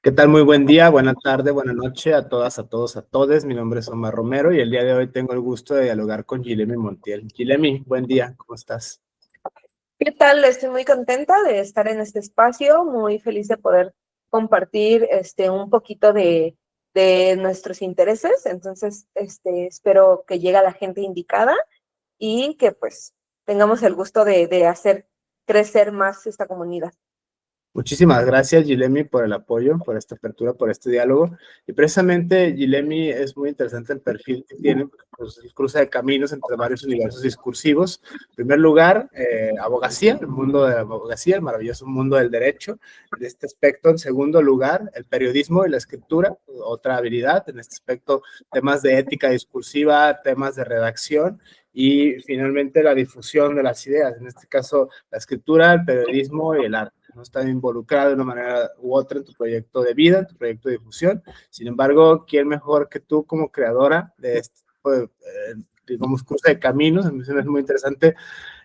¿Qué tal? Muy buen día, buena tarde, buena noche a todas, a todos, a todes. Mi nombre es Omar Romero y el día de hoy tengo el gusto de dialogar con Yilemi Montiel. Yilemi, buen día, ¿cómo estás? ¿Qué tal? Estoy muy contenta de estar en este espacio, muy feliz de poder compartir un poquito de nuestros intereses. Entonces, espero que llegue a la gente indicada y que pues tengamos el gusto de hacer crecer más esta comunidad. Muchísimas gracias, Yilemi, por el apoyo, por esta apertura, por este diálogo. Y precisamente, Yilemi, es muy interesante el perfil que tiene, pues, el cruce de caminos entre varios universos discursivos. En primer lugar, abogacía, el mundo de la abogacía, el maravilloso mundo del derecho, en este aspecto. En segundo lugar, el periodismo y la escritura, otra habilidad. En este aspecto, temas de ética discursiva, temas de redacción. Y finalmente, la difusión de las ideas, en este caso, la escritura, el periodismo y el arte. No está involucrado de una manera u otra en tu proyecto de vida, en tu proyecto de difusión. Sin embargo, ¿quién mejor que tú como creadora de este tipo de, digamos, cruce de caminos? A mí me es muy interesante.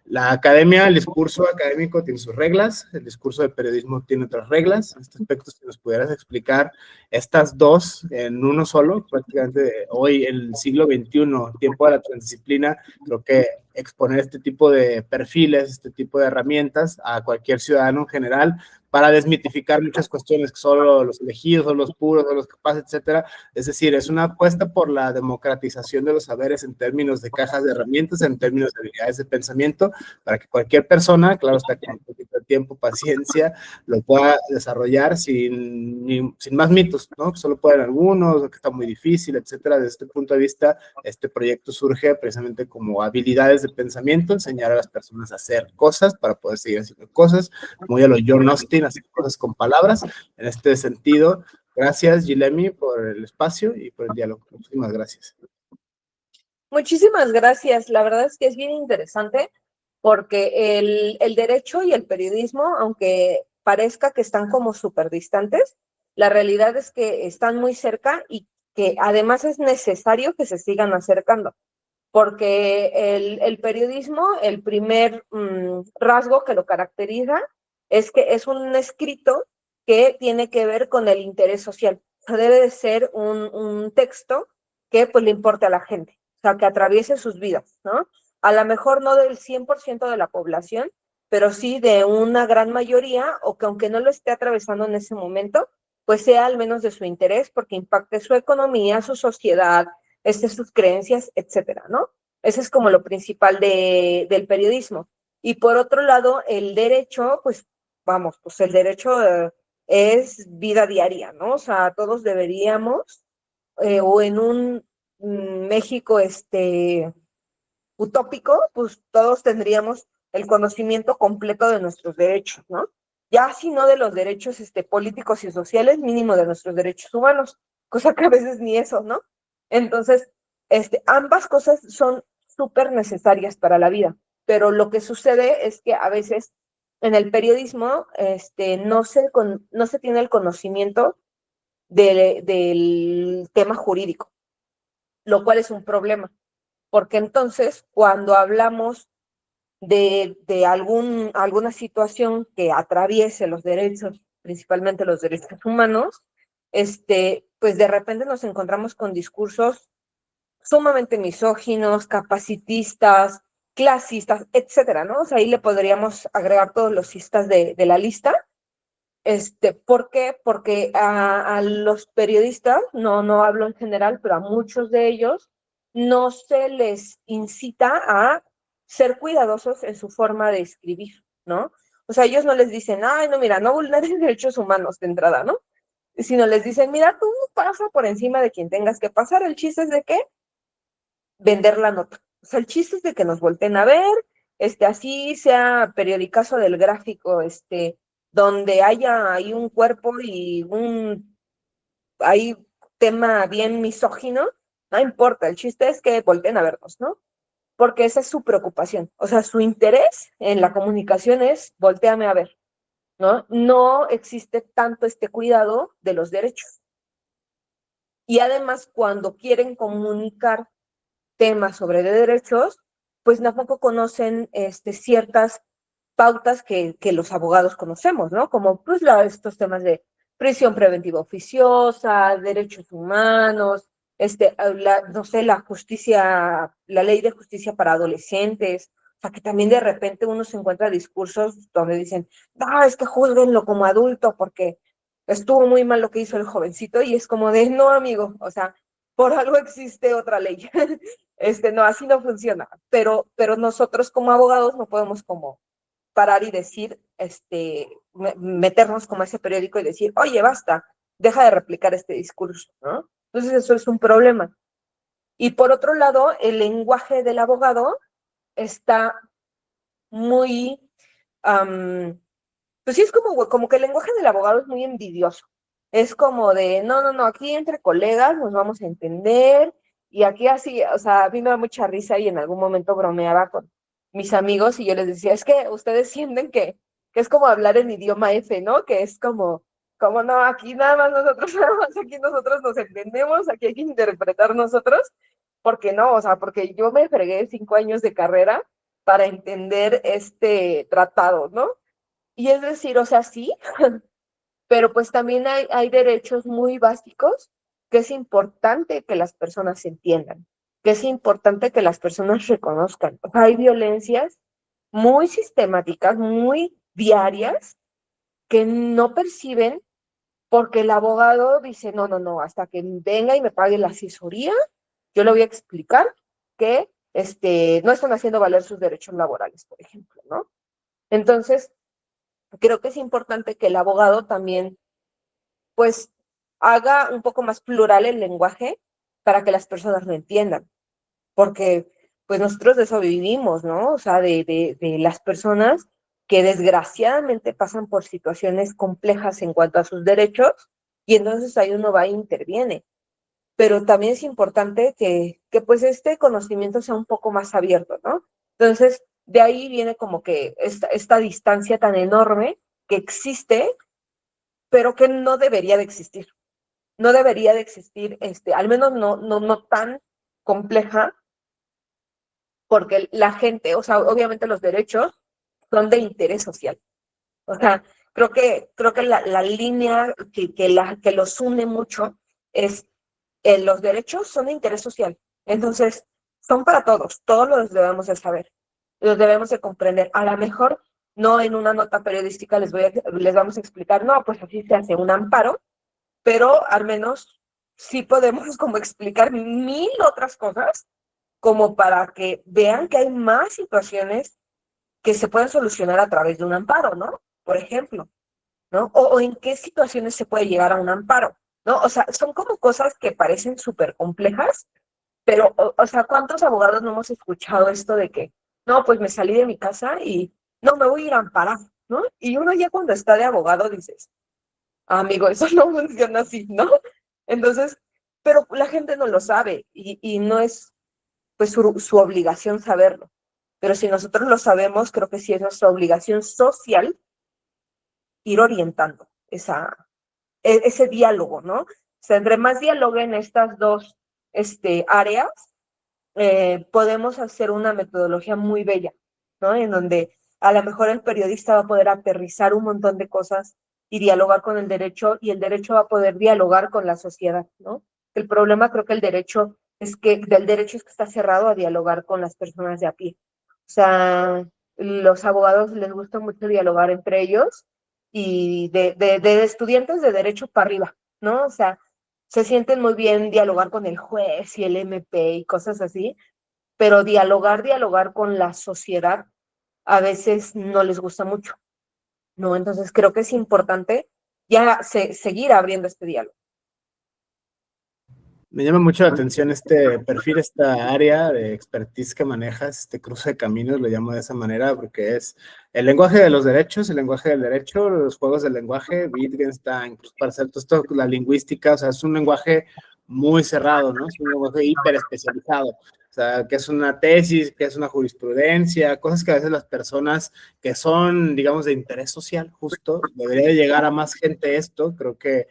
La academia, el discurso académico tiene sus reglas, el discurso de periodismo tiene otras reglas. En este aspecto, si nos pudieras explicar estas dos en uno solo, prácticamente hoy, en el siglo XXI, tiempo de la transdisciplina, creo que exponer este tipo de perfiles, este tipo de herramientas a cualquier ciudadano en general para desmitificar muchas cuestiones que solo los elegidos, o los puros, o los capaces, etcétera. Es decir, es una apuesta por la democratización de los saberes en términos de cajas de herramientas, en términos de habilidades de pensamiento, para que cualquier persona, claro, está con un poquito de tiempo, paciencia, lo pueda desarrollar sin más mitos, ¿no? Que solo pueden algunos, que está muy difícil, etcétera. Desde este punto de vista, este proyecto surge precisamente como habilidades de pensamiento, enseñar a las personas a hacer cosas para poder seguir haciendo cosas, muy a lo John Austin, hacer cosas con palabras. En este sentido, gracias, Yilemi, por el espacio y por el diálogo. Muchísimas gracias. Muchísimas gracias. La verdad es que es bien interesante porque el derecho y el periodismo, aunque parezca que están como súper distantes, la realidad es que están muy cerca y que además es necesario que se sigan acercando, porque el periodismo, el primer rasgo que lo caracteriza es que es un escrito que tiene que ver con el interés social. O sea, debe de ser un texto que pues le importe a la gente, o sea, que atraviese sus vidas, ¿no? A lo mejor no del 100% de la población, pero sí de una gran mayoría, o que aunque no lo esté atravesando en ese momento, pues sea al menos de su interés, porque impacte su economía, su sociedad, sus creencias, etcétera, ¿no? Ese es como lo principal del periodismo. Y por otro lado, el derecho, pues vamos, pues el derecho es vida diaria, ¿no? O sea, todos deberíamos, o en un México utópico, pues todos tendríamos el conocimiento completo de nuestros derechos, ¿no? Ya si no de los derechos políticos y sociales, mínimo de nuestros derechos humanos, cosa que a veces ni eso, ¿no? Entonces, ambas cosas son súper necesarias para la vida, pero lo que sucede es que a veces en el periodismo no se tiene el conocimiento del tema jurídico, lo cual es un problema, porque entonces cuando hablamos de alguna situación que atraviese los derechos, principalmente los derechos humanos, pues de repente nos encontramos con discursos sumamente misóginos, capacitistas, clasistas, etcétera, ¿no? O sea, ahí le podríamos agregar todos los cistas de la lista. ¿Por qué? Porque a los periodistas, no hablo en general, pero a muchos de ellos, no se les incita a ser cuidadosos en su forma de escribir, ¿no? O sea, ellos no les dicen, ay, no, mira, no vulneres derechos humanos de entrada, ¿no? Sino les dicen, mira, tú pasa por encima de quien tengas que pasar. El chiste es de qué? Vender la nota. O sea, el chiste es de que nos volteen a ver, así sea periodicazo del gráfico, donde haya ahí un cuerpo y hay tema bien misógino, no importa, el chiste es que volteen a vernos, ¿no? Porque esa es su preocupación, o sea, su interés en la comunicación es volteame a ver, ¿no? No existe tanto este cuidado de los derechos. Y además, cuando quieren comunicar temas sobre derechos, pues tampoco conocen ciertas pautas que los abogados conocemos, ¿no? Como pues estos temas de prisión preventiva oficiosa, derechos humanos, no sé, la justicia, la ley de justicia para adolescentes, o sea, que también de repente uno se encuentra discursos donde dicen, no, es que juzguenlo como adulto porque estuvo muy mal lo que hizo el jovencito, y es como de, no, amigo, o sea, por algo existe otra ley. No, así no funciona, pero nosotros como abogados no podemos como parar y decir, meternos como ese periódico y decir, oye, basta, deja de replicar este discurso, ¿no? Entonces eso es un problema. Y por otro lado, el lenguaje del abogado está muy, pues sí, es como que el lenguaje del abogado es muy envidioso. Es como de, no, aquí entre colegas nos vamos a entender, y aquí así, o sea, a mí me da mucha risa y en algún momento bromeaba con mis amigos y yo les decía, es que ustedes sienten que es como hablar en idioma F, ¿no? Que es como no, aquí nada más nosotros, nada más aquí nosotros nos entendemos, aquí hay que interpretar nosotros, porque no, o sea, porque yo me fregué 5 años de carrera para entender este tratado, ¿no? Y es decir, o sea, sí, pero pues también hay derechos muy básicos que es importante que las personas entiendan, que es importante que las personas reconozcan. O sea, hay violencias muy sistemáticas, muy diarias, que no perciben porque el abogado dice, no, hasta que venga y me pague la asesoría, yo le voy a explicar que no están haciendo valer sus derechos laborales, por ejemplo, ¿no? Entonces, creo que es importante que el abogado también, pues, haga un poco más plural el lenguaje para que las personas lo entiendan, porque, pues, nosotros de eso vivimos, ¿no? O sea, de las personas que desgraciadamente pasan por situaciones complejas en cuanto a sus derechos, y entonces ahí uno va e interviene. Pero también es importante que pues este conocimiento sea un poco más abierto, ¿no? Entonces, de ahí viene como que esta distancia tan enorme que existe, pero que no debería de existir. No debería de existir, al menos no tan compleja, porque la gente, o sea, obviamente los derechos son de interés social. O sea, creo que la línea que los une mucho es los derechos son de interés social. Entonces, son para todos los debemos de saber, los debemos de comprender. A lo mejor no en una nota periodística les vamos a explicar, no, pues así se hace un amparo, pero al menos sí podemos como explicar mil otras cosas como para que vean que hay más situaciones que se pueden solucionar a través de un amparo, ¿no? Por ejemplo, ¿no? O en qué situaciones se puede llegar a un amparo, ¿no? O sea, son como cosas que parecen súper complejas, pero, o sea, ¿cuántos abogados no hemos escuchado esto de que, no, pues me salí de mi casa y no, me voy a ir a amparar, ¿no? Y uno ya cuando está de abogado dices, amigo, eso no funciona así, ¿no? Entonces, pero la gente no lo sabe y no es pues su obligación saberlo. Pero si nosotros lo sabemos, creo que sí es nuestra obligación social ir orientando ese diálogo, ¿no? O sea, entre más dialoguen estas dos áreas, podemos hacer una metodología muy bella, ¿no? En donde a lo mejor el periodista va a poder aterrizar un montón de cosas y dialogar con el derecho, y el derecho va a poder dialogar con la sociedad, ¿no? El problema creo que del derecho es que está cerrado a dialogar con las personas de a pie. O sea, los abogados les gusta mucho dialogar entre ellos y de estudiantes de derecho para arriba, ¿no? O sea, se sienten muy bien dialogar con el juez y el MP y cosas así, pero dialogar con la sociedad a veces no les gusta mucho, ¿no? Entonces creo que es importante ya seguir abriendo este diálogo. Me llama mucho la atención este perfil, esta área de expertise que manejas, este cruce de caminos, lo llamo de esa manera, porque es el lenguaje de los derechos, el lenguaje del derecho, los juegos del lenguaje, Wittgenstein, Cruz Parcel, todo esto, la lingüística, o sea, es un lenguaje muy cerrado, ¿no? Es un lenguaje hiper especializado. O sea, qué es una tesis, qué es una jurisprudencia, cosas que a veces las personas que son, digamos, de interés social, justo, debería de llegar a más gente esto. Creo que,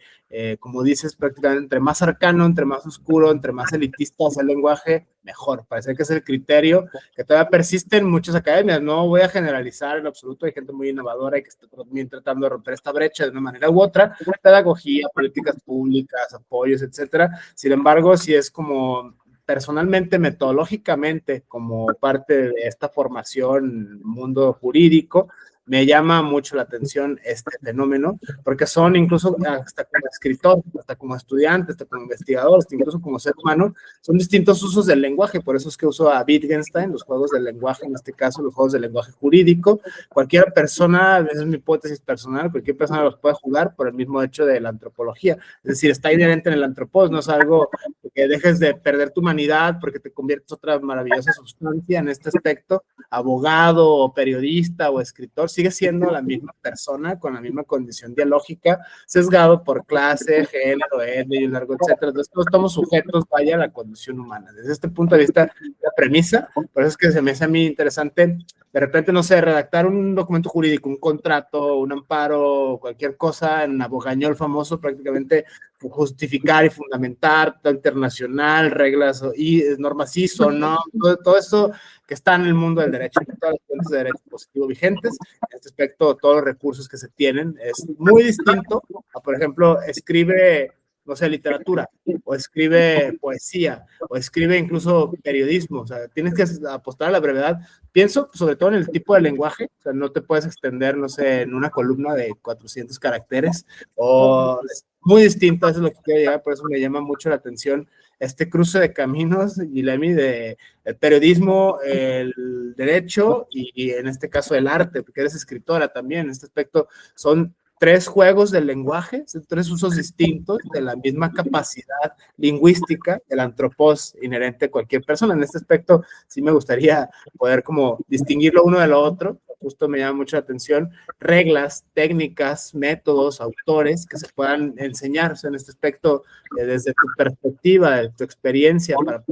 como dices, prácticamente entre más cercano, entre más oscuro, entre más elitista es el lenguaje, mejor. Parece que es el criterio que todavía persiste en muchas academias. No voy a generalizar en absoluto, hay gente muy innovadora y que está también tratando de romper esta brecha de una manera u otra, pedagogía, políticas públicas, apoyos, etcétera. Sin embargo, si es como personalmente, metodológicamente, como parte de esta formación mundo jurídico, me llama mucho la atención este fenómeno, porque son incluso hasta como escritor, hasta como estudiante, hasta como investigador, hasta incluso como ser humano, son distintos usos del lenguaje. Por eso es que uso a Wittgenstein, los juegos del lenguaje, en este caso los juegos del lenguaje jurídico. Cualquier persona, esa es mi hipótesis personal, cualquier persona los puede jugar por el mismo hecho de la antropología. Es decir, está inherente en el antropos, no es algo que dejes de perder tu humanidad porque te conviertes en otra maravillosa sustancia en este aspecto. Abogado o periodista o escritor, sigue siendo la misma persona con la misma condición dialógica, sesgado por clase, género, etnia, largo, etcétera. Entonces, todos estamos sujetos, vaya, a la condición humana. Desde este punto de vista, la premisa, por eso es que se me hace a mí interesante, de repente, no sé, redactar un documento jurídico, un contrato, un amparo, cualquier cosa en abogañol famoso, prácticamente justificar y fundamentar, todo internacional, reglas y normas ISO, ¿no? Todo eso que está en el mundo del derecho, todas las fuentes de derecho positivo vigentes. En este aspecto, todos los recursos que se tienen es muy distinto a, por ejemplo, escribe, no sé, literatura, o escribe poesía, o escribe incluso periodismo. O sea, tienes que apostar a la brevedad. Pienso sobre todo en el tipo de lenguaje. O sea, no te puedes extender, no sé, en una columna de 400 caracteres, o es muy distinto. Eso es lo que quiero llegar, por eso me llama mucho la atención este cruce de caminos, Guilherme, de el periodismo, el derecho y en este caso el arte, porque eres escritora también. En este aspecto son tres juegos del lenguaje, son tres usos distintos de la misma capacidad lingüística del antropos inherente a cualquier persona. En este aspecto sí me gustaría poder como distinguirlo uno de lo otro. Justo me llama mucho la atención reglas, técnicas, métodos, autores que se puedan enseñar. O sea, en este aspecto, desde tu perspectiva, de tu experiencia, para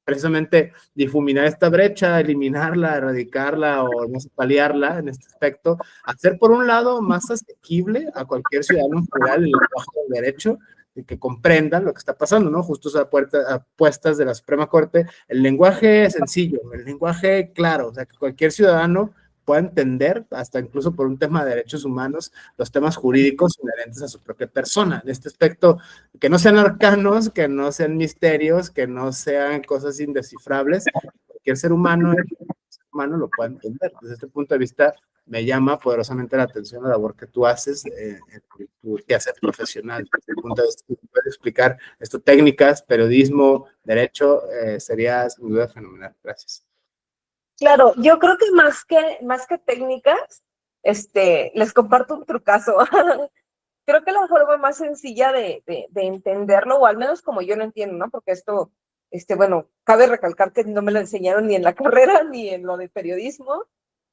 precisamente difuminar esta brecha, eliminarla, erradicarla o no sé, paliarla en este aspecto, hacer por un lado más asequible a cualquier ciudadano en general el lenguaje del derecho, y que comprendan lo que está pasando, ¿no? Justo a puestas de la Suprema Corte, el lenguaje sencillo, el lenguaje claro, o sea, que cualquier ciudadano pueda entender, hasta incluso por un tema de derechos humanos, los temas jurídicos inherentes a su propia persona. En este aspecto, que no sean arcanos, que no sean misterios, que no sean cosas indescifrables, cualquier ser humano lo pueda entender. Desde este punto de vista, me llama poderosamente la atención la labor que tú haces en tu quehacer profesional. Desde el punto de vista, si puedes explicar esto, técnicas, periodismo, derecho, sería sin duda fenomenal. Gracias. Claro, yo creo que más que técnicas, les comparto un trucazo. Creo que la forma más sencilla de entenderlo, o al menos como yo lo entiendo, ¿no? Porque esto, bueno, cabe recalcar que no me lo enseñaron ni en la carrera, ni en lo de periodismo,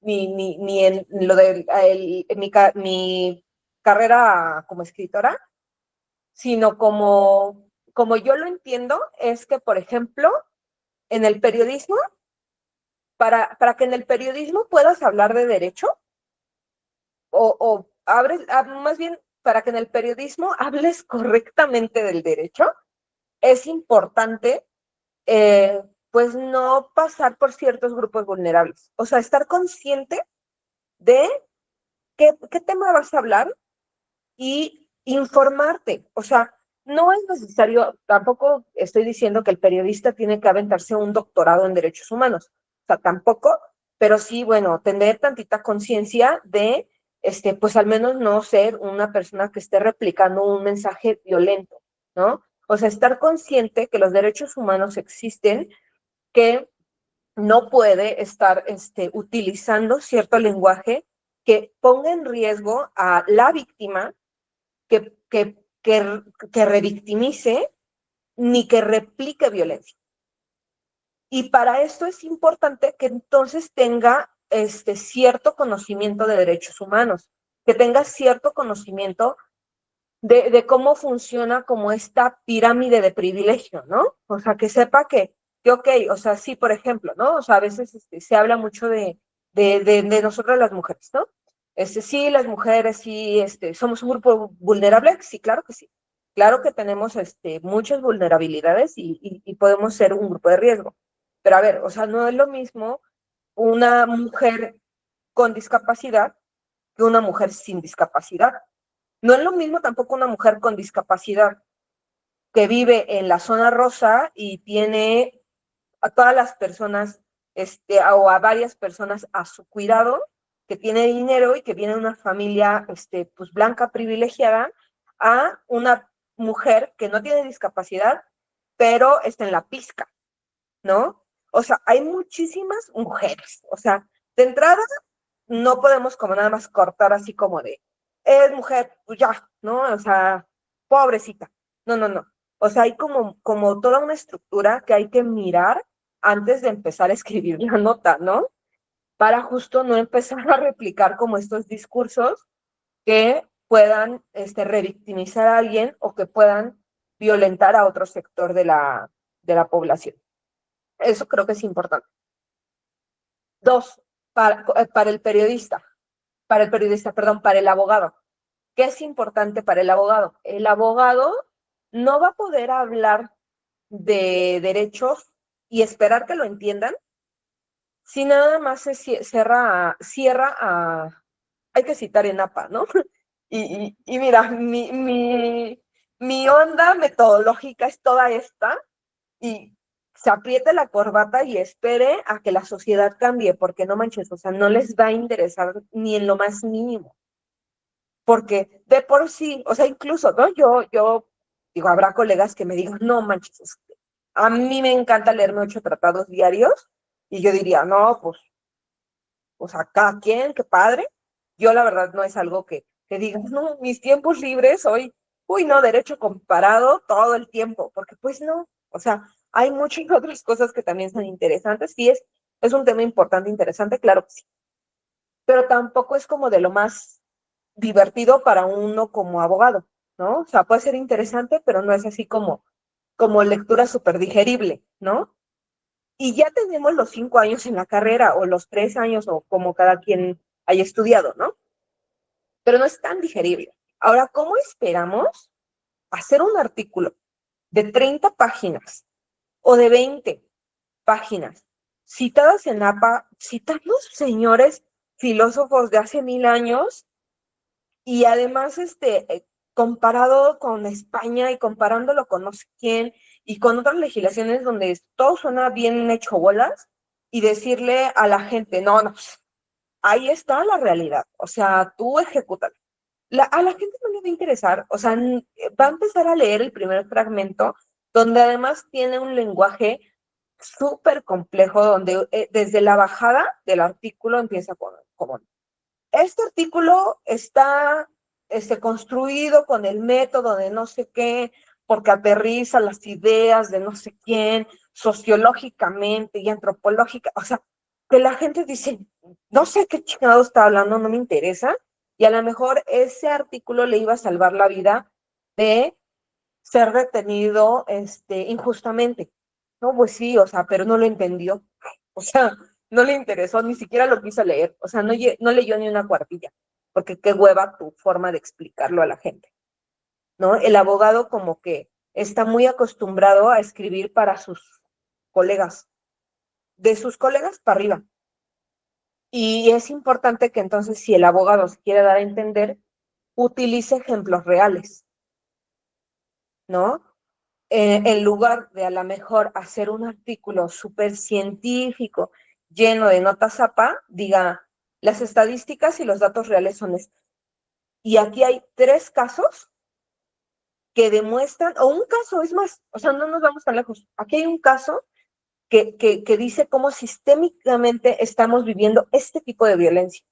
ni en lo de mi carrera como escritora, sino como yo lo entiendo, es que, por ejemplo, en el periodismo, para que en el periodismo puedas hablar de derecho, más bien, para que en el periodismo hables correctamente del derecho, es importante, pues, no pasar por ciertos grupos vulnerables. O sea, estar consciente de qué tema vas a hablar y informarte. O sea, no es necesario, tampoco estoy diciendo que el periodista tiene que aventarse un doctorado en derechos humanos. O sea, tampoco, pero sí, bueno, tener tantita conciencia de, pues al menos no ser una persona que esté replicando un mensaje violento, ¿no? O sea, estar consciente que los derechos humanos existen, que no puede estar utilizando cierto lenguaje que ponga en riesgo a la víctima, que, que, que revictimice, ni que replique violencia. Y para esto es importante que entonces tenga cierto conocimiento de derechos humanos, que tenga cierto conocimiento de cómo funciona como esta pirámide de privilegio, ¿no? O sea, que sepa que que ok, o sea, sí, por ejemplo, ¿no? O sea, a veces se habla mucho de nosotras las mujeres, ¿no? Sí, las mujeres, sí, somos un grupo vulnerable, sí, claro que sí. Claro que tenemos muchas vulnerabilidades y podemos ser un grupo de riesgo. Pero a ver, o sea, no es lo mismo una mujer con discapacidad que una mujer sin discapacidad. No es lo mismo tampoco una mujer con discapacidad que vive en la zona rosa y tiene a todas las personas, o a varias personas a su cuidado, que tiene dinero y que viene de una familia, pues blanca privilegiada, a una mujer que no tiene discapacidad, pero está en la pizca, ¿no? O sea, hay muchísimas mujeres. O sea, de entrada, no podemos como nada más cortar así como de, es mujer, pues ya, ¿no? O sea, pobrecita. No, no, no. O sea, hay como toda una estructura que hay que mirar antes de empezar a escribir la nota, ¿no? Para justo no empezar a replicar como estos discursos que puedan revictimizar a alguien o que puedan violentar a otro sector de la población. Eso creo que es importante. Dos, para el periodista, perdón, para el abogado. ¿Qué es importante para el abogado? El abogado no va a poder hablar de derechos y esperar que lo entiendan si nada más se cierra a, hay que citar en APA, ¿no? Y mira, mi onda metodológica es toda esta, y se apriete la corbata y espere a que la sociedad cambie, porque no manches, o sea, no les va a interesar ni en lo más mínimo, porque de por sí, o sea, incluso, ¿no? Yo digo, habrá colegas que me digan, no manches, a mí me encanta leerme 8 tratados diarios, y yo diría, no, pues, o sea, cada quien, qué padre. Yo la verdad no es algo que diga, no, mis tiempos libres hoy, uy, no, derecho comparado todo el tiempo, porque pues no, o sea, hay muchas otras cosas que también son interesantes, sí es un tema importante, interesante, claro que sí, pero tampoco es como de lo más divertido para uno como abogado, ¿no? O sea, puede ser interesante, pero no es así como lectura súper digerible, ¿no? Y ya tenemos los 5 años en la carrera o los 3 años o como cada quien haya estudiado, ¿no? Pero no es tan digerible. Ahora, ¿cómo esperamos hacer un artículo de 30 páginas o de 20 páginas citadas en APA, citando señores filósofos de hace 1000 años y además comparado con España y comparándolo con no sé quién y con otras legislaciones donde todo suena bien hecho bolas y decirle a la gente, no, no, ahí está la realidad, o sea, tú ejecuta. A la gente no le va a interesar, o sea, va a empezar a leer el primer fragmento, donde además tiene un lenguaje súper complejo, donde desde la bajada del artículo empieza como este artículo está construido con el método de no sé qué, porque aterriza las ideas de no sé quién, sociológicamente y antropológica, o sea, que la gente dice, no sé qué chingado está hablando, no me interesa, y a lo mejor ese artículo le iba a salvar la vida de ser detenido injustamente. No, pues sí, o sea, pero no lo entendió. O sea, no le interesó, ni siquiera lo quiso leer. O sea, no leyó ni una cuartilla, porque qué hueva tu forma de explicarlo a la gente, ¿no? El abogado como que está muy acostumbrado a escribir para sus colegas, de sus colegas para arriba. Y es importante que entonces, si el abogado se quiere dar a entender, utilice ejemplos reales, ¿no? En lugar de a lo mejor hacer un artículo súper científico, lleno de notas APA, diga, las estadísticas y los datos reales son estos. Y aquí hay 3 casos que demuestran, o un caso, es más, o sea, no nos vamos tan lejos. Aquí hay un caso que dice cómo sistémicamente estamos viviendo este tipo de violencia.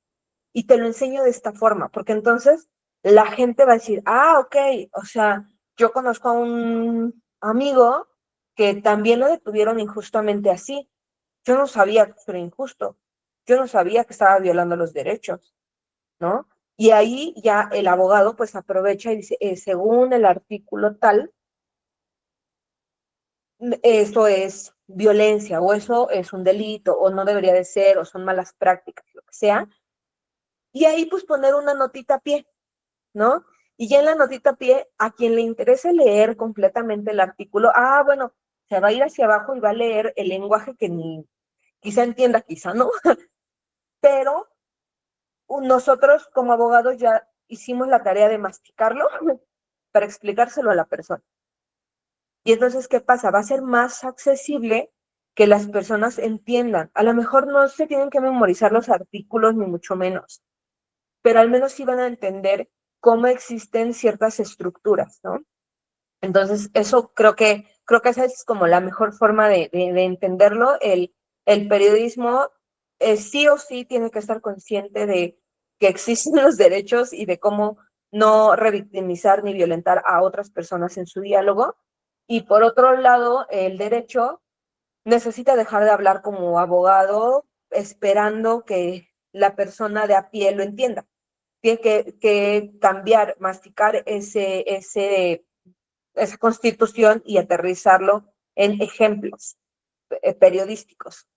Y te lo enseño de esta forma, porque entonces la gente va a decir, ah, ok, o sea, yo conozco a un amigo que también lo detuvieron injustamente así. Yo no sabía que era injusto. Yo no sabía que estaba violando los derechos, ¿no? Y ahí ya el abogado pues aprovecha y dice, según el artículo tal, eso es violencia, o eso es un delito, o no debería de ser, o son malas prácticas, lo que sea. Y ahí pues poner una notita a pie, ¿no? Y ya en la notita a pie, a quien le interese leer completamente el artículo, bueno, se va a ir hacia abajo y va a leer el lenguaje que ni quizá entienda, quizá no, pero nosotros como abogados ya hicimos la tarea de masticarlo para explicárselo a la persona. Y entonces, ¿qué pasa? Va a ser más accesible que las personas entiendan. A lo mejor no se tienen que memorizar los artículos, ni mucho menos, pero al menos sí van a entender cómo existen ciertas estructuras, ¿no? Entonces, eso creo que esa es como la mejor forma de entenderlo. El periodismo sí o sí tiene que estar consciente de que existen los derechos y de cómo no revictimizar ni violentar a otras personas en su diálogo. Y por otro lado, el derecho necesita dejar de hablar como abogado esperando que la persona de a pie lo entienda. Tiene que cambiar, masticar esa constitución y aterrizarlo en ejemplos periodísticos.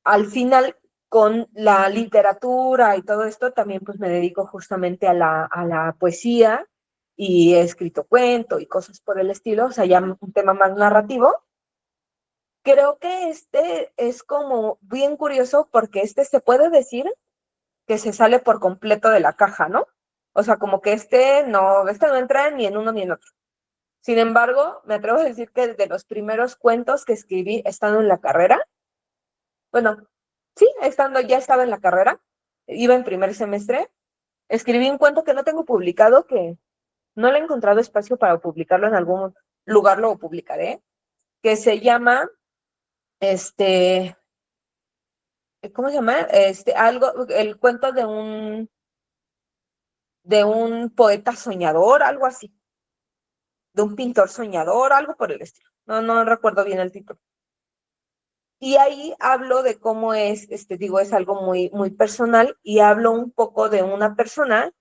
Al final, con la literatura y todo esto, también pues me dedico justamente a la poesía y he escrito cuento y cosas por el estilo, o sea, ya un tema más narrativo. Creo que este es como bien curioso porque este se puede decir que se sale por completo de la caja, ¿no? O sea, como que este no entra ni en uno ni en otro. Sin embargo, me atrevo a decir que de los primeros cuentos que escribí estando en la carrera, bueno, sí, ya estaba en la carrera, iba en primer semestre, escribí un cuento que no tengo publicado, que no le he encontrado espacio para publicarlo en algún lugar, lo publicaré, que se llama, ¿cómo se llama? El cuento de un poeta soñador, algo así, de un pintor soñador, algo por el estilo. No recuerdo bien el título. Y ahí hablo de cómo es, digo, es algo muy, muy personal y hablo un poco de una persona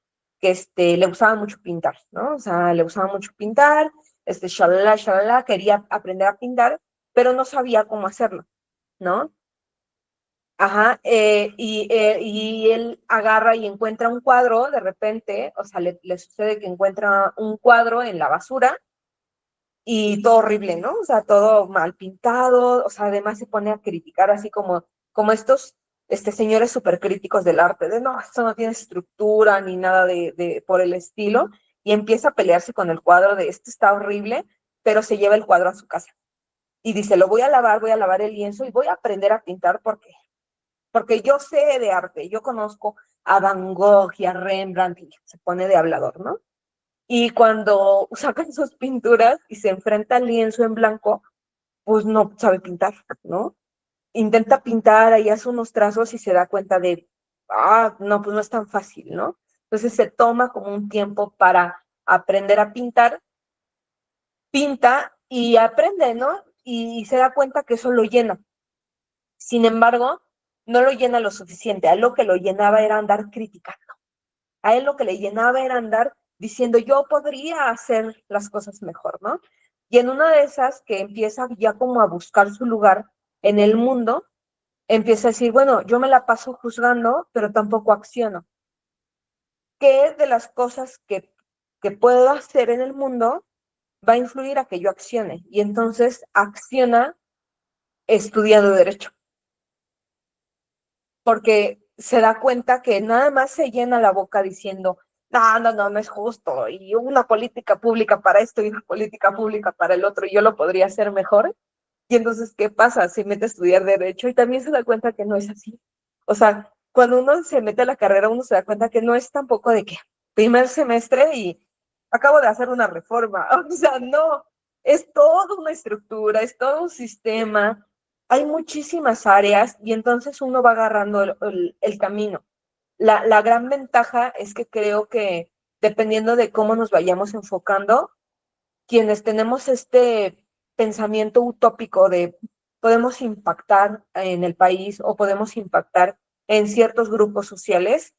que le gustaba mucho pintar, ¿no? O sea, le gustaba mucho pintar, shalala, shalala, quería aprender a pintar, pero no sabía cómo hacerlo, ¿no? Ajá, y él agarra y encuentra un cuadro de repente, o sea, le sucede que encuentra un cuadro en la basura y todo horrible, ¿no? O sea, todo mal pintado, o sea, además se pone a criticar así como estos señores súper críticos del arte, de no, esto no tiene estructura ni nada por el estilo, y empieza a pelearse con el cuadro de esto está horrible, pero se lleva el cuadro a su casa. Y dice, lo voy a lavar el lienzo y voy a aprender a pintar porque yo sé de arte, yo conozco a Van Gogh y a Rembrandt, y se pone de hablador, ¿no? Y cuando sacan sus pinturas y se enfrenta al lienzo en blanco, pues no sabe pintar, ¿no? Intenta pintar, ahí hace unos trazos y se da cuenta no, pues no es tan fácil, ¿no? Entonces se toma como un tiempo para aprender a pintar, pinta y aprende, ¿no? Y se da cuenta que eso lo llena. Sin embargo, no lo llena lo suficiente. A él lo que lo llenaba era andar criticando. A él lo que le llenaba era andar diciendo, yo podría hacer las cosas mejor, ¿no? Y en una de esas que empieza ya como a buscar su lugar en el mundo, empieza a decir, bueno, yo me la paso juzgando, pero tampoco acciono. ¿Qué de las cosas que puedo hacer en el mundo va a influir a que yo accione? Y entonces acciona estudiando derecho, porque se da cuenta que nada más se llena la boca diciendo, no es justo, y una política pública para esto y una política pública para el otro, y yo lo podría hacer mejor. Y entonces, ¿qué pasa? Se mete a estudiar derecho y también se da cuenta que no es así. O sea, cuando uno se mete a la carrera, uno se da cuenta que no es tampoco de que primer semestre y acabo de hacer una reforma. O sea, no, es toda una estructura, es todo un sistema, hay muchísimas áreas y entonces uno va agarrando el camino. La gran ventaja es que creo que dependiendo de cómo nos vayamos enfocando, quienes tenemos este pensamiento utópico de podemos impactar en el país o podemos impactar en ciertos grupos sociales,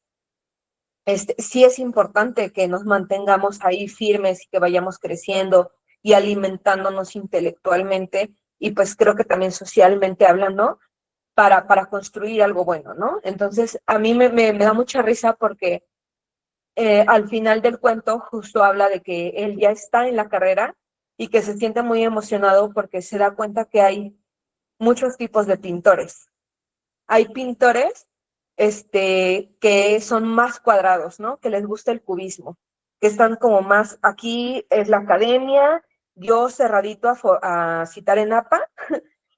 sí es importante que nos mantengamos ahí firmes y que vayamos creciendo y alimentándonos intelectualmente y pues creo que también socialmente hablando, para construir algo bueno, ¿no? Entonces, a mí me da mucha risa porque al final del cuento justo habla de que él ya está en la carrera y que se siente muy emocionado porque se da cuenta que hay muchos tipos de pintores. Hay pintores que son más cuadrados, ¿no? Que les gusta el cubismo, que están como más, aquí es la academia, yo cerradito a citar en APA,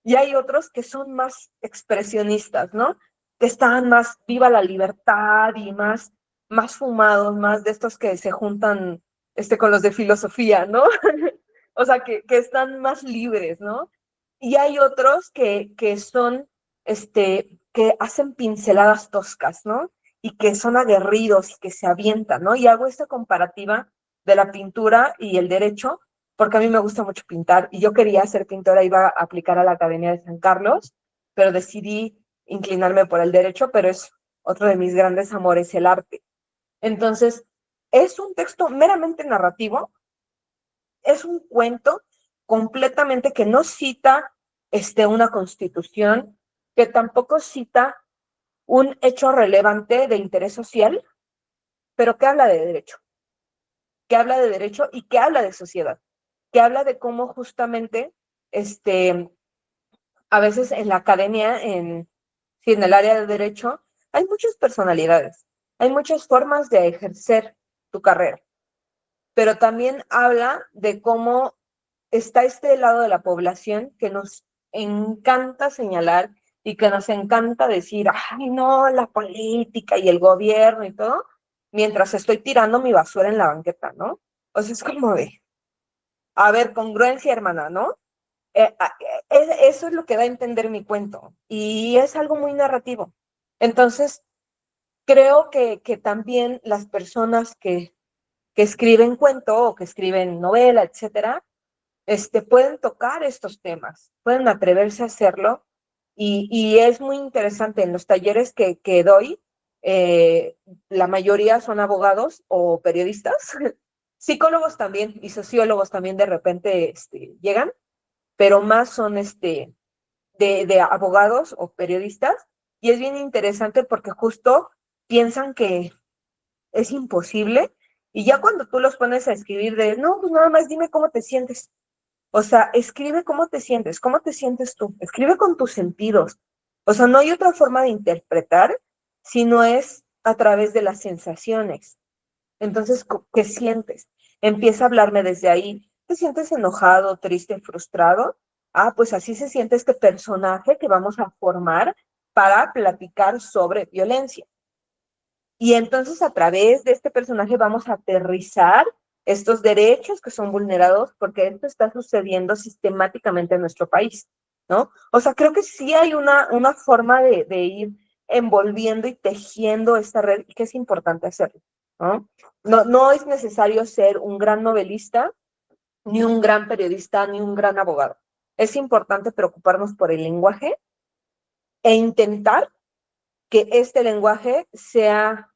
y hay otros que son más expresionistas, ¿no? Que están más viva la libertad y más fumados, más de estos que se juntan con los de filosofía, ¿no? O sea, que están más libres, ¿no? Y hay otros que son, que hacen pinceladas toscas, ¿no? Y que son aguerridos y que se avientan, ¿no? Y hago esta comparativa de la pintura y el derecho, porque a mí me gusta mucho pintar y yo quería ser pintora, iba a aplicar a la Academia de San Carlos, pero decidí inclinarme por el derecho, pero es otro de mis grandes amores, el arte. Entonces, es un texto meramente narrativo, es un cuento completamente que no cita una constitución, que tampoco cita un hecho relevante de interés social, pero que habla de derecho, que habla de derecho y que habla de sociedad, que habla de cómo justamente a veces en la academia, sí, en el área de derecho, hay muchas personalidades, hay muchas formas de ejercer tu carrera, pero también habla de cómo está este lado de la población que nos encanta señalar y que nos encanta decir, ay, no, la política y el gobierno y todo, mientras estoy tirando mi basura en la banqueta, ¿no? O sea, es como de, a ver, congruencia, hermana, ¿no? Eso es lo que da a entender mi cuento y es algo muy narrativo. Entonces, creo que también las personas que escriben cuento o que escriben novela, etcétera, pueden tocar estos temas, pueden atreverse a hacerlo y es muy interesante. En los talleres que doy, la mayoría son abogados o periodistas, psicólogos también y sociólogos también de repente llegan, pero más son de abogados o periodistas y es bien interesante porque justo piensan que es imposible y ya cuando tú los pones a escribir no, pues nada más dime cómo te sientes. O sea, escribe cómo te sientes tú, escribe con tus sentidos. O sea, no hay otra forma de interpretar si no es a través de las sensaciones. Entonces, ¿qué sientes? Empieza a hablarme desde ahí. ¿Te sientes enojado, triste, frustrado? Ah, pues así se siente este personaje que vamos a formar para platicar sobre violencia. Y entonces a través de este personaje vamos a aterrizar estos derechos que son vulnerados porque esto está sucediendo sistemáticamente en nuestro país, ¿no? O sea, creo que sí hay una forma de ir envolviendo y tejiendo esta red y que es importante hacerlo, ¿no? No es necesario ser un gran novelista, ni un gran periodista, ni un gran abogado. Es importante preocuparnos por el lenguaje e intentar que este lenguaje sea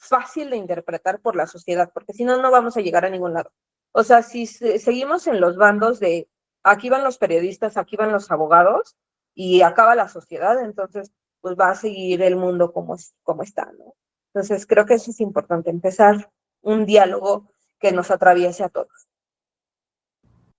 fácil de interpretar por la sociedad, porque si no, no vamos a llegar a ningún lado. O sea, si seguimos en los bandos de aquí van los periodistas, aquí van los abogados y acaba la sociedad, entonces pues va a seguir el mundo como está, ¿no? Entonces creo que eso es importante, empezar un diálogo que nos atraviese a todos.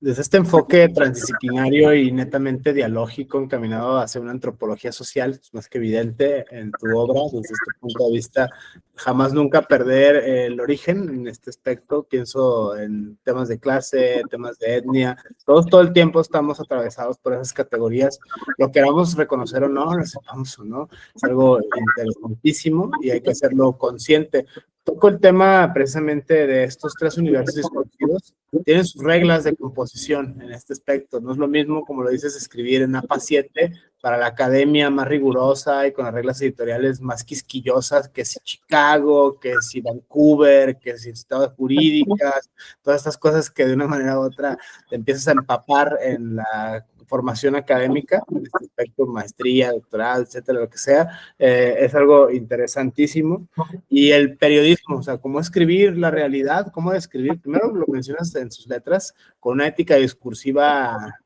Desde este enfoque transdisciplinario y netamente dialógico, encaminado hacia una antropología social, es más que evidente en tu obra, desde este punto de vista, jamás nunca perder el origen en este aspecto. Pienso en temas de clase, temas de etnia, todos todo el tiempo estamos atravesados por esas categorías, lo queramos reconocer o no, lo sepamos o no, es algo interesantísimo y hay que hacerlo consciente. Toco el tema precisamente de estos tres universos discursivos. Tienen sus reglas de composición en este aspecto. No es lo mismo, como lo dices, escribir en APA 7 para la academia más rigurosa y con las reglas editoriales más quisquillosas, que si Chicago, que si Vancouver, que si estados jurídicas, todas estas cosas que de una manera u otra te empiezas a empapar en la formación académica, en este aspecto, maestría, doctorado, etcétera, lo que sea, es algo interesantísimo. Y el periodismo, o sea, cómo escribir la realidad, cómo describir, primero lo mencionas en sus letras, con una ética discursiva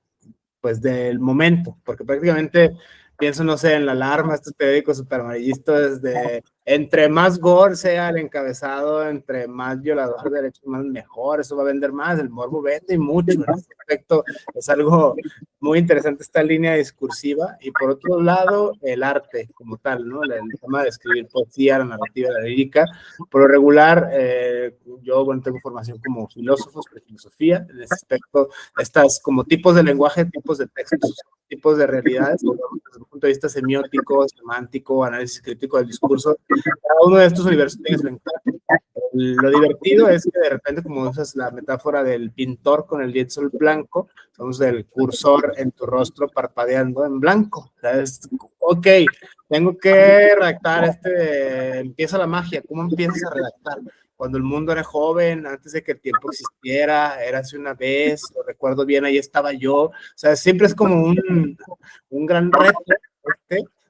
pues, del momento, porque prácticamente pienso, no sé, en La Alarma, estos periódicos super amarillistas de entre más gore sea el encabezado, entre más violador de derechos humanos, mejor, eso va a vender más, el morbo vende y mucho. En este aspecto es algo muy interesante esta línea discursiva. Y por otro lado, el arte como tal, ¿no? El tema de escribir poesía, la narrativa, la lírica. Por lo regular, yo, bueno, tengo formación como filósofo, de filosofía, en ese aspecto, estas como tipos de lenguaje, tipos de textos, tipos de realidades, desde un punto de vista semiótico, semántico, análisis crítico del discurso. Cada uno de estos universos tiene su encanto. Lo divertido es que de repente, como usas la metáfora del pintor con el lienzo blanco, somos el cursor en tu rostro parpadeando en blanco. O sea, es, ok, tengo que redactar empieza la magia. ¿Cómo empiezas a redactar? Cuando el mundo era joven, antes de que el tiempo existiera, era hace una vez, lo recuerdo bien, ahí estaba yo. O sea, siempre es como un gran reto,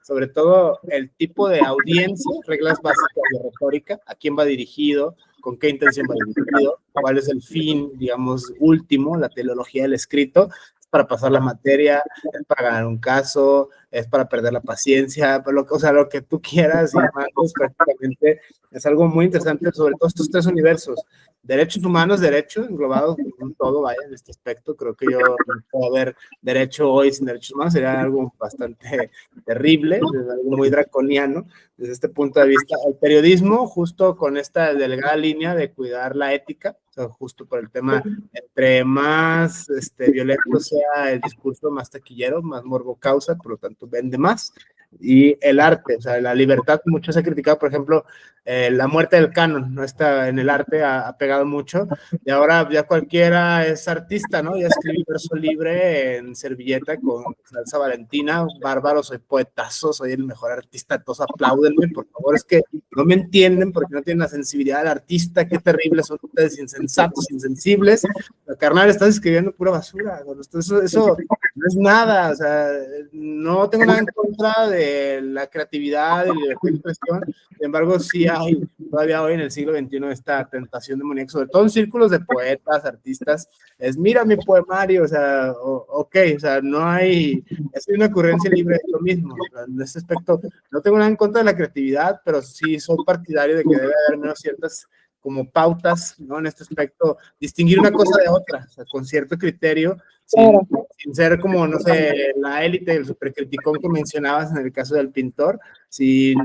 sobre todo el tipo de audiencia, reglas básicas de retórica, a quién va dirigido, con qué intención va dirigido, cuál es el fin, digamos, último, la teleología del escrito, es para pasar la materia, es para ganar un caso, es para perder la paciencia, o sea, lo que tú quieras, y más, prácticamente es algo muy interesante, sobre todo estos tres universos. Derechos humanos, derecho englobado en todo, vaya, en este aspecto. Creo que yo no puedo haber derecho hoy sin derechos humanos, sería algo bastante terrible, algo muy draconiano desde este punto de vista. El periodismo, justo con esta delgada línea de cuidar la ética, o sea, justo por el tema, entre más violento sea el discurso, más taquillero, más morbo causa, por lo tanto vende más. Y el arte, o sea, la libertad, mucho se ha criticado, por ejemplo, la muerte del canon, no está en el arte, ha pegado mucho, y ahora ya cualquiera es artista, ¿no? Ya escribí verso libre en servilleta con salsa valentina, bárbaro, soy poetazo, soy el mejor artista, todos apláudenme, por favor, es que no me entienden porque no tienen la sensibilidad del artista, qué terrible, son ustedes insensatos, insensibles, la carnal, estás escribiendo pura basura, eso no es nada, o sea, no tengo nada en contra de la creatividad, de la libertad de expresión, sin embargo, sí hay todavía hoy en el siglo XXI esta tentación demoníaca, sobre todo en círculos de poetas, artistas, es mira mi poemario, o sea, ok, o sea, no hay, es una ocurrencia libre, es lo mismo, o sea, en este aspecto, no tengo nada en contra de la creatividad, pero sí soy partidario de que debe haber menos ciertas como pautas, ¿no? En este aspecto, distinguir una cosa de otra, o sea, con cierto criterio, sin ser como, no sé, la élite, el supercriticón que mencionabas en el caso del pintor, sin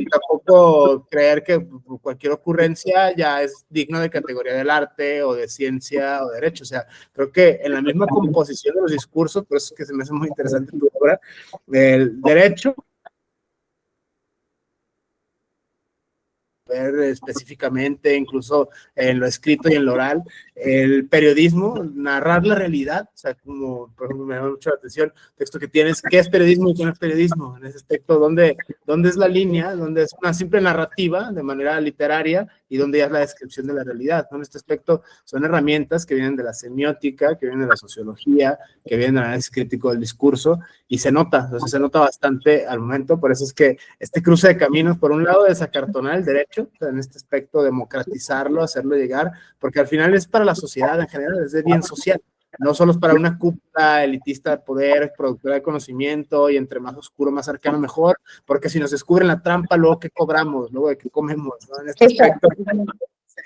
tampoco creer que cualquier ocurrencia ya es digno de categoría del arte o de ciencia o de derecho. O sea, creo que en la misma composición de los discursos, por eso es que se me hace muy interesante tu obra, del derecho, ver específicamente, incluso en lo escrito y en lo oral, el periodismo, narrar la realidad, o sea, como por ejemplo me llama mucho la atención, texto que tienes, ¿qué es periodismo y qué no es periodismo? En ese aspecto, ¿dónde es la línea? ¿Dónde es una simple narrativa de manera literaria y dónde ya es la descripción de la realidad? ¿No? En este aspecto son herramientas que vienen de la semiótica, que vienen de la sociología, que vienen del análisis crítico del discurso, y se nota, o sea, se nota bastante al momento, por eso es que este cruce de caminos, por un lado, desacartonar el derecho, o sea, en este aspecto, democratizarlo, hacerlo llegar, porque al final es para la sociedad en general, es de bien social, no solo es para una cúpula elitista de poder, productora de conocimiento, y entre más oscuro, más cercano, mejor, porque si nos descubren la trampa, luego ¿qué cobramos? Luego ¿de qué comemos? ¿No? En este aspecto,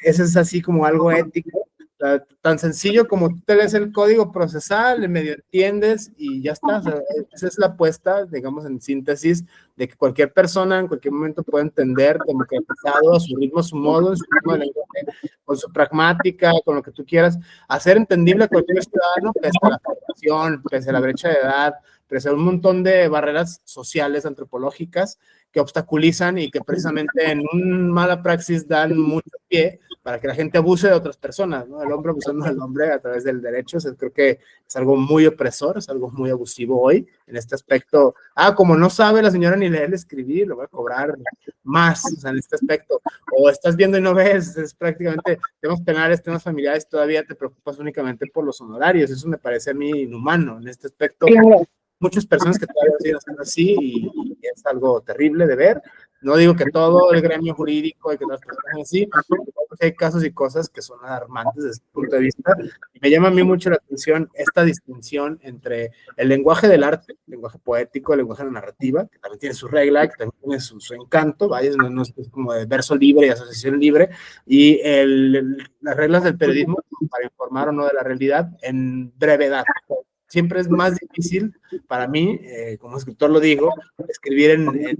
eso es así como algo ético, tan sencillo como tú te lees el código procesal, medio entiendes y ya está. O sea, esa es la apuesta, digamos, en síntesis, de que cualquier persona en cualquier momento puede entender, democratizado, a su ritmo, a su modo, en su ritmo de lenguaje, con su pragmática, con lo que tú quieras, hacer entendible a cualquier ciudadano, pese a la formación, pese a la brecha de edad, pese a un montón de barreras sociales, antropológicas, que obstaculizan y que precisamente en un mala praxis dan mucho pie para que la gente abuse de otras personas, ¿no? El hombre abusando del hombre a través del derecho, o sea, creo que es algo muy opresor, es algo muy abusivo hoy en este aspecto. Como no sabe la señora ni leer ni escribir, lo voy a cobrar más, o sea, en este aspecto. O estás viendo y no ves, es prácticamente temas penales, temas familiares, todavía te preocupas únicamente por los honorarios, eso me parece a mí inhumano en este aspecto. Claro. Muchas personas que todavía siguen haciendo así y es algo terrible de ver, No digo que todo el gremio jurídico y que todas las personas así, hay casos y cosas que son alarmantes desde ese punto de vista. Y me llama a mí mucho la atención esta distinción entre el lenguaje del arte, el lenguaje poético, el lenguaje de la narrativa, que también tiene su regla, que también tiene su encanto, vaya, no es como de verso libre y asociación libre, y las reglas del periodismo para informar o no de la realidad en brevedad. Siempre es más difícil para mí, como escritor lo digo, escribir en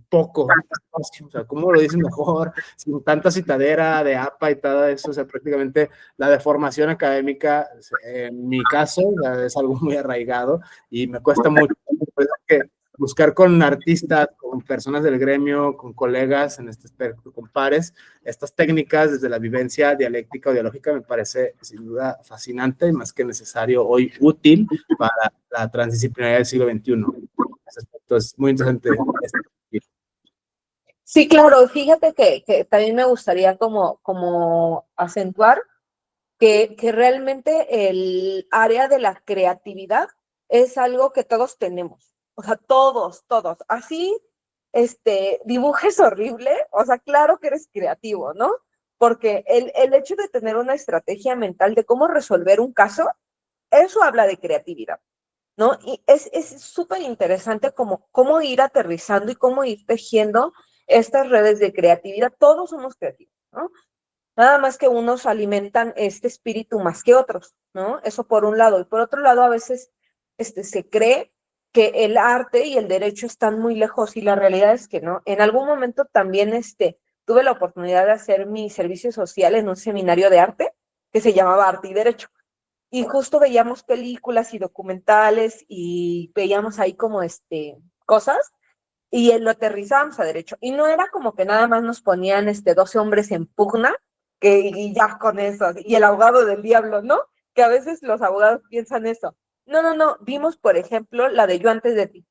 poco espacio, o sea, ¿cómo lo dicen mejor? Sin tanta citadera de APA y todo eso, o sea, prácticamente la deformación académica, en mi caso, es algo muy arraigado y me cuesta mucho, pues, que buscar con artistas, con personas del gremio, con colegas, en este aspecto, con pares, estas técnicas desde la vivencia dialéctica o dialógica me parece sin duda fascinante y más que necesario, hoy útil para la transdisciplinaridad del siglo XXI. Ese aspecto es muy interesante. Sí, claro, fíjate que también me gustaría como acentuar que realmente el área de la creatividad es algo que todos tenemos, o sea, todos, así, dibujes horrible, o sea, claro que eres creativo, ¿no? Porque el hecho de tener una estrategia mental de cómo resolver un caso, eso habla de creatividad, ¿no? Y es súper interesante cómo ir aterrizando y cómo ir tejiendo estas redes de creatividad. Todos somos creativos, ¿no? Nada más que unos alimentan este espíritu más que otros, ¿no? Eso por un lado. Y por otro lado, a veces se cree que el arte y el derecho están muy lejos y la realidad es que no. En algún momento también tuve la oportunidad de hacer mi servicio social en un seminario de arte que se llamaba Arte y Derecho. Y justo veíamos películas y documentales y veíamos ahí como cosas y lo aterrizábamos a derecho. Y no era como que nada más nos ponían 12 hombres en pugna, y ya con eso, y el abogado del diablo, ¿no? Que a veces los abogados piensan eso. No, no, no. Vimos, por ejemplo, la de Yo antes de ti.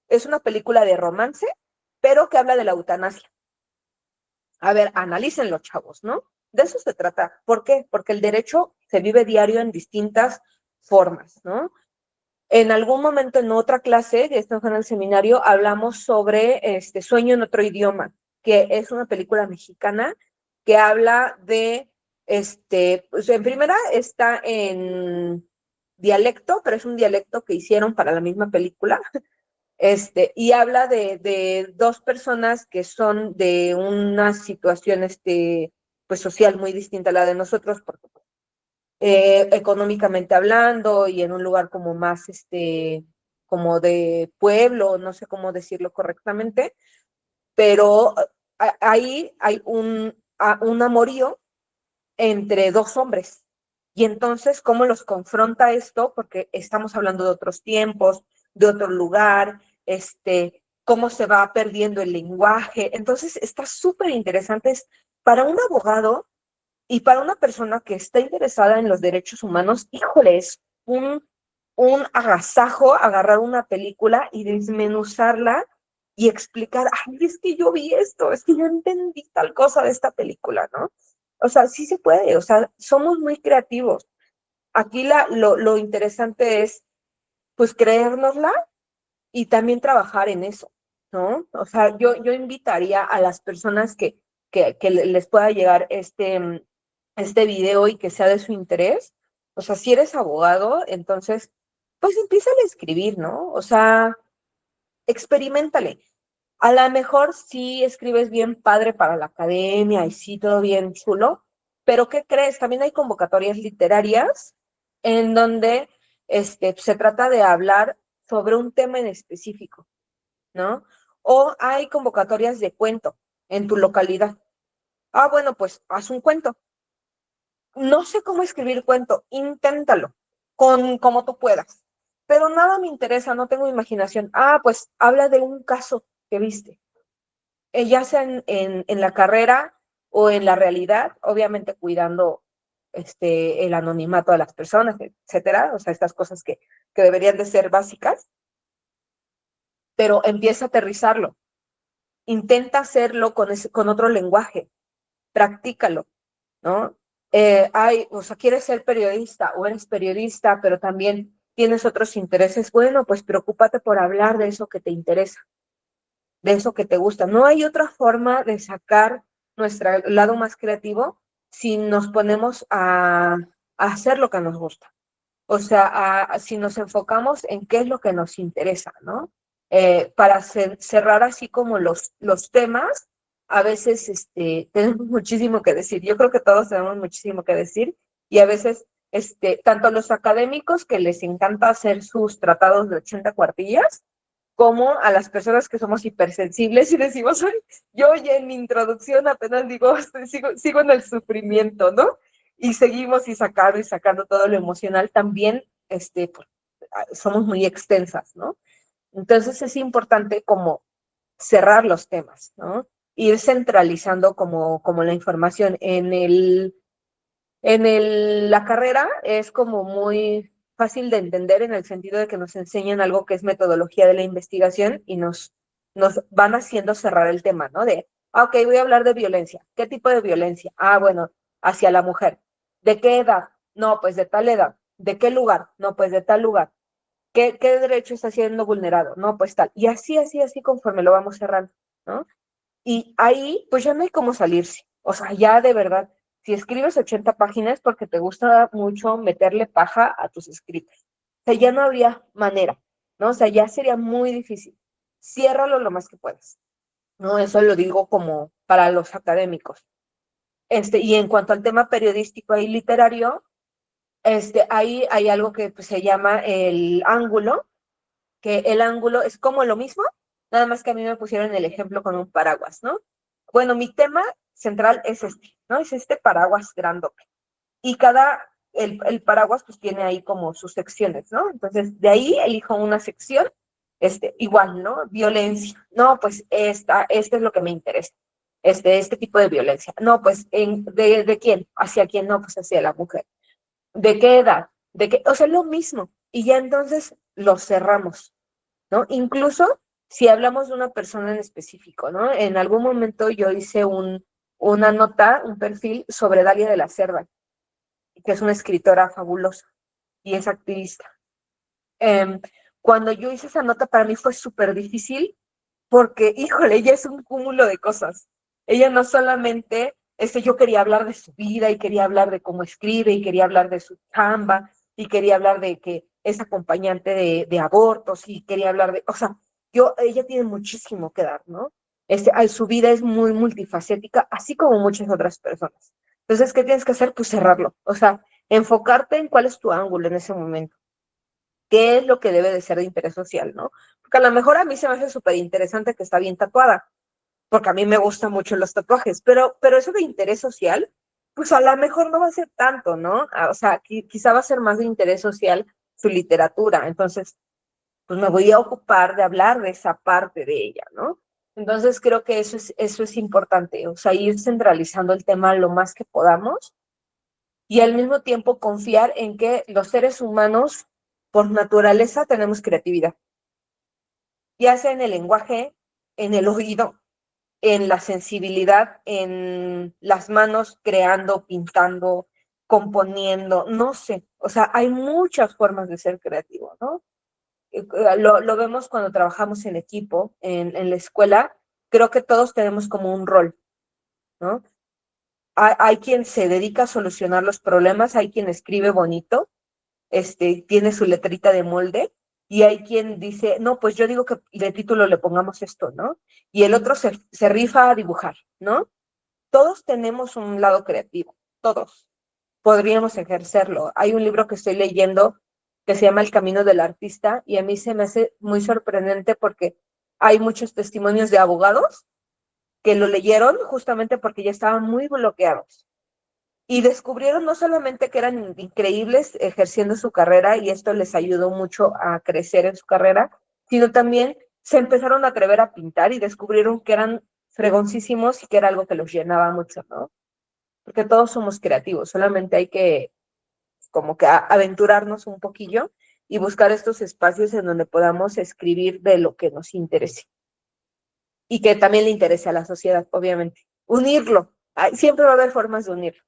Es una película de romance, pero que habla de la eutanasia. A ver, analícenlo, chavos, ¿no? De eso se trata. ¿Por qué? Porque el derecho se vive diario en distintas formas, ¿no? En algún momento en otra clase, que esto fue en el seminario, hablamos sobre Sueño en otro idioma, que es una película mexicana que habla de, pues en primera está en dialecto, pero es un dialecto que hicieron para la misma película, y habla de dos personas que son de una situación, pues social muy distinta a la de nosotros, porque económicamente hablando y en un lugar como más, como de pueblo, no sé cómo decirlo correctamente, pero ahí hay un amorío entre dos hombres. Y entonces, ¿cómo los confronta esto? Porque estamos hablando de otros tiempos, de otro lugar, cómo se va perdiendo el lenguaje. Entonces, está súper interesante. Para un abogado y para una persona que está interesada en los derechos humanos, híjole, es un agasajo agarrar una película y desmenuzarla y explicar, ay, es que yo vi esto, es que yo entendí tal cosa de esta película, ¿no? O sea, sí se puede, o sea, somos muy creativos. Aquí lo interesante es, pues, creérnosla y también trabajar en eso, ¿no? O sea, yo invitaría a las personas que les pueda llegar este video y que sea de su interés. O sea, si eres abogado, entonces, pues empieza a escribir, ¿no? O sea, experimentale. A lo mejor sí escribes bien padre para la academia y sí todo bien chulo, pero ¿qué crees? También hay convocatorias literarias en donde se trata de hablar sobre un tema en específico, ¿no? O hay convocatorias de cuento en tu localidad. Ah, bueno, pues haz un cuento. No sé cómo escribir cuento, inténtalo, con como tú puedas. Pero nada me interesa, no tengo imaginación. Ah, pues habla de un caso que viste, ya sea en la carrera o en la realidad, obviamente cuidando el anonimato de las personas, etcétera, o sea, estas cosas que deberían de ser básicas, pero empieza a aterrizarlo. Intenta hacerlo con otro lenguaje, practícalo, ¿no? O sea, quieres ser periodista o eres periodista, pero también tienes otros intereses, bueno, pues preocúpate por hablar de eso que te interesa, de eso que te gusta. No hay otra forma de sacar nuestro lado más creativo si nos ponemos a hacer lo que nos gusta. O sea, si nos enfocamos en qué es lo que nos interesa, ¿no? Para cerrar así como los temas, a veces tenemos muchísimo que decir. Yo creo que todos tenemos muchísimo que decir y a veces, tanto los académicos que les encanta hacer sus tratados de 80 cuartillas, como a las personas que somos hipersensibles y decimos, "Ay, yo ya en mi introducción apenas digo, sigo en el sufrimiento, ¿no? Y seguimos y sacando todo lo emocional, también pues, somos muy extensas, ¿no? Entonces es importante como cerrar los temas, ¿no? Ir centralizando como la información. La carrera es como muy fácil de entender en el sentido de que nos enseñan algo que es metodología de la investigación y nos van haciendo cerrar el tema, ¿no? Ok, voy a hablar de violencia. ¿Qué tipo de violencia? Bueno, hacia la mujer. ¿De qué edad? No, pues de tal edad. ¿De qué lugar? No, pues de tal lugar. ¿Qué derecho está siendo vulnerado? No, pues tal. Y así conforme lo vamos cerrando, ¿no? Y ahí, pues ya no hay cómo salirse. O sea, ya de verdad, si escribes 80 páginas porque te gusta mucho meterle paja a tus escritos. O sea, ya no habría manera, ¿no? O sea, ya sería muy difícil. Ciérralo lo más que puedas, ¿no? Eso lo digo como para los académicos. Y en cuanto al tema periodístico y literario, ahí hay algo que pues, se llama el ángulo, que el ángulo es como lo mismo, nada más que a mí me pusieron el ejemplo con un paraguas, ¿no? Bueno, mi tema central es ¿no? Es este paraguas grandote. Y el paraguas pues tiene ahí como sus secciones, ¿no? Entonces, de ahí elijo una sección, igual, ¿no? Violencia. No, pues este es lo que me interesa. Este tipo de violencia. No, pues, ¿de quién? ¿Hacia quién? No, pues hacia la mujer. ¿De qué edad? O sea, lo mismo. Y ya entonces lo cerramos, ¿no? Incluso si hablamos de una persona en específico, ¿no? En algún momento yo hice una nota, un perfil sobre Dalia de la Cerda, que es una escritora fabulosa y es activista. Eh, Cuando yo hice esa nota para mí fue súper difícil porque, híjole, ella es un cúmulo de cosas. Ella no solamente, yo quería hablar de su vida y quería hablar de cómo escribe y quería hablar de su chamba y quería hablar de que es acompañante de abortos y quería hablar o sea, ella tiene muchísimo que dar, ¿no? Su vida es muy multifacética, así como muchas otras personas. Entonces, ¿qué tienes que hacer? Pues cerrarlo, o sea, enfocarte en cuál es tu ángulo en ese momento, qué es lo que debe de ser de interés social, ¿no? Porque a lo mejor a mí se me hace súper interesante que está bien tatuada, porque a mí me gustan mucho los tatuajes, pero eso de interés social, pues a lo mejor no va a ser tanto, ¿no? O sea, quizá va a ser más de interés social su literatura, entonces, pues me voy a ocupar de hablar de esa parte de ella, ¿no? Entonces creo que eso es importante, o sea, ir centralizando el tema lo más que podamos y al mismo tiempo confiar en que los seres humanos, por naturaleza, tenemos creatividad, ya sea en el lenguaje, en el oído, en la sensibilidad, en las manos creando, pintando, componiendo, no sé, o sea, hay muchas formas de ser creativo, ¿no? Lo vemos cuando trabajamos en equipo, en la escuela, creo que todos tenemos como un rol, ¿no? Hay quien se dedica a solucionar los problemas, hay quien escribe bonito, tiene su letrita de molde, y hay quien dice, no, pues yo digo que de título le pongamos esto, ¿no? Y el otro se rifa a dibujar, ¿no? Todos tenemos un lado creativo, todos podríamos ejercerlo. Hay un libro que estoy leyendo que se llama El Camino del Artista y a mí se me hace muy sorprendente porque hay muchos testimonios de abogados que lo leyeron justamente porque ya estaban muy bloqueados y descubrieron no solamente que eran increíbles ejerciendo su carrera y esto les ayudó mucho a crecer en su carrera, sino también se empezaron a atrever a pintar y descubrieron que eran fregoncísimos y que era algo que los llenaba mucho, ¿no? Porque todos somos creativos, solamente hay que como que aventurarnos un poquillo y buscar estos espacios en donde podamos escribir de lo que nos interese y que también le interese a la sociedad, obviamente. Unirlo, siempre va a haber formas de unirlo.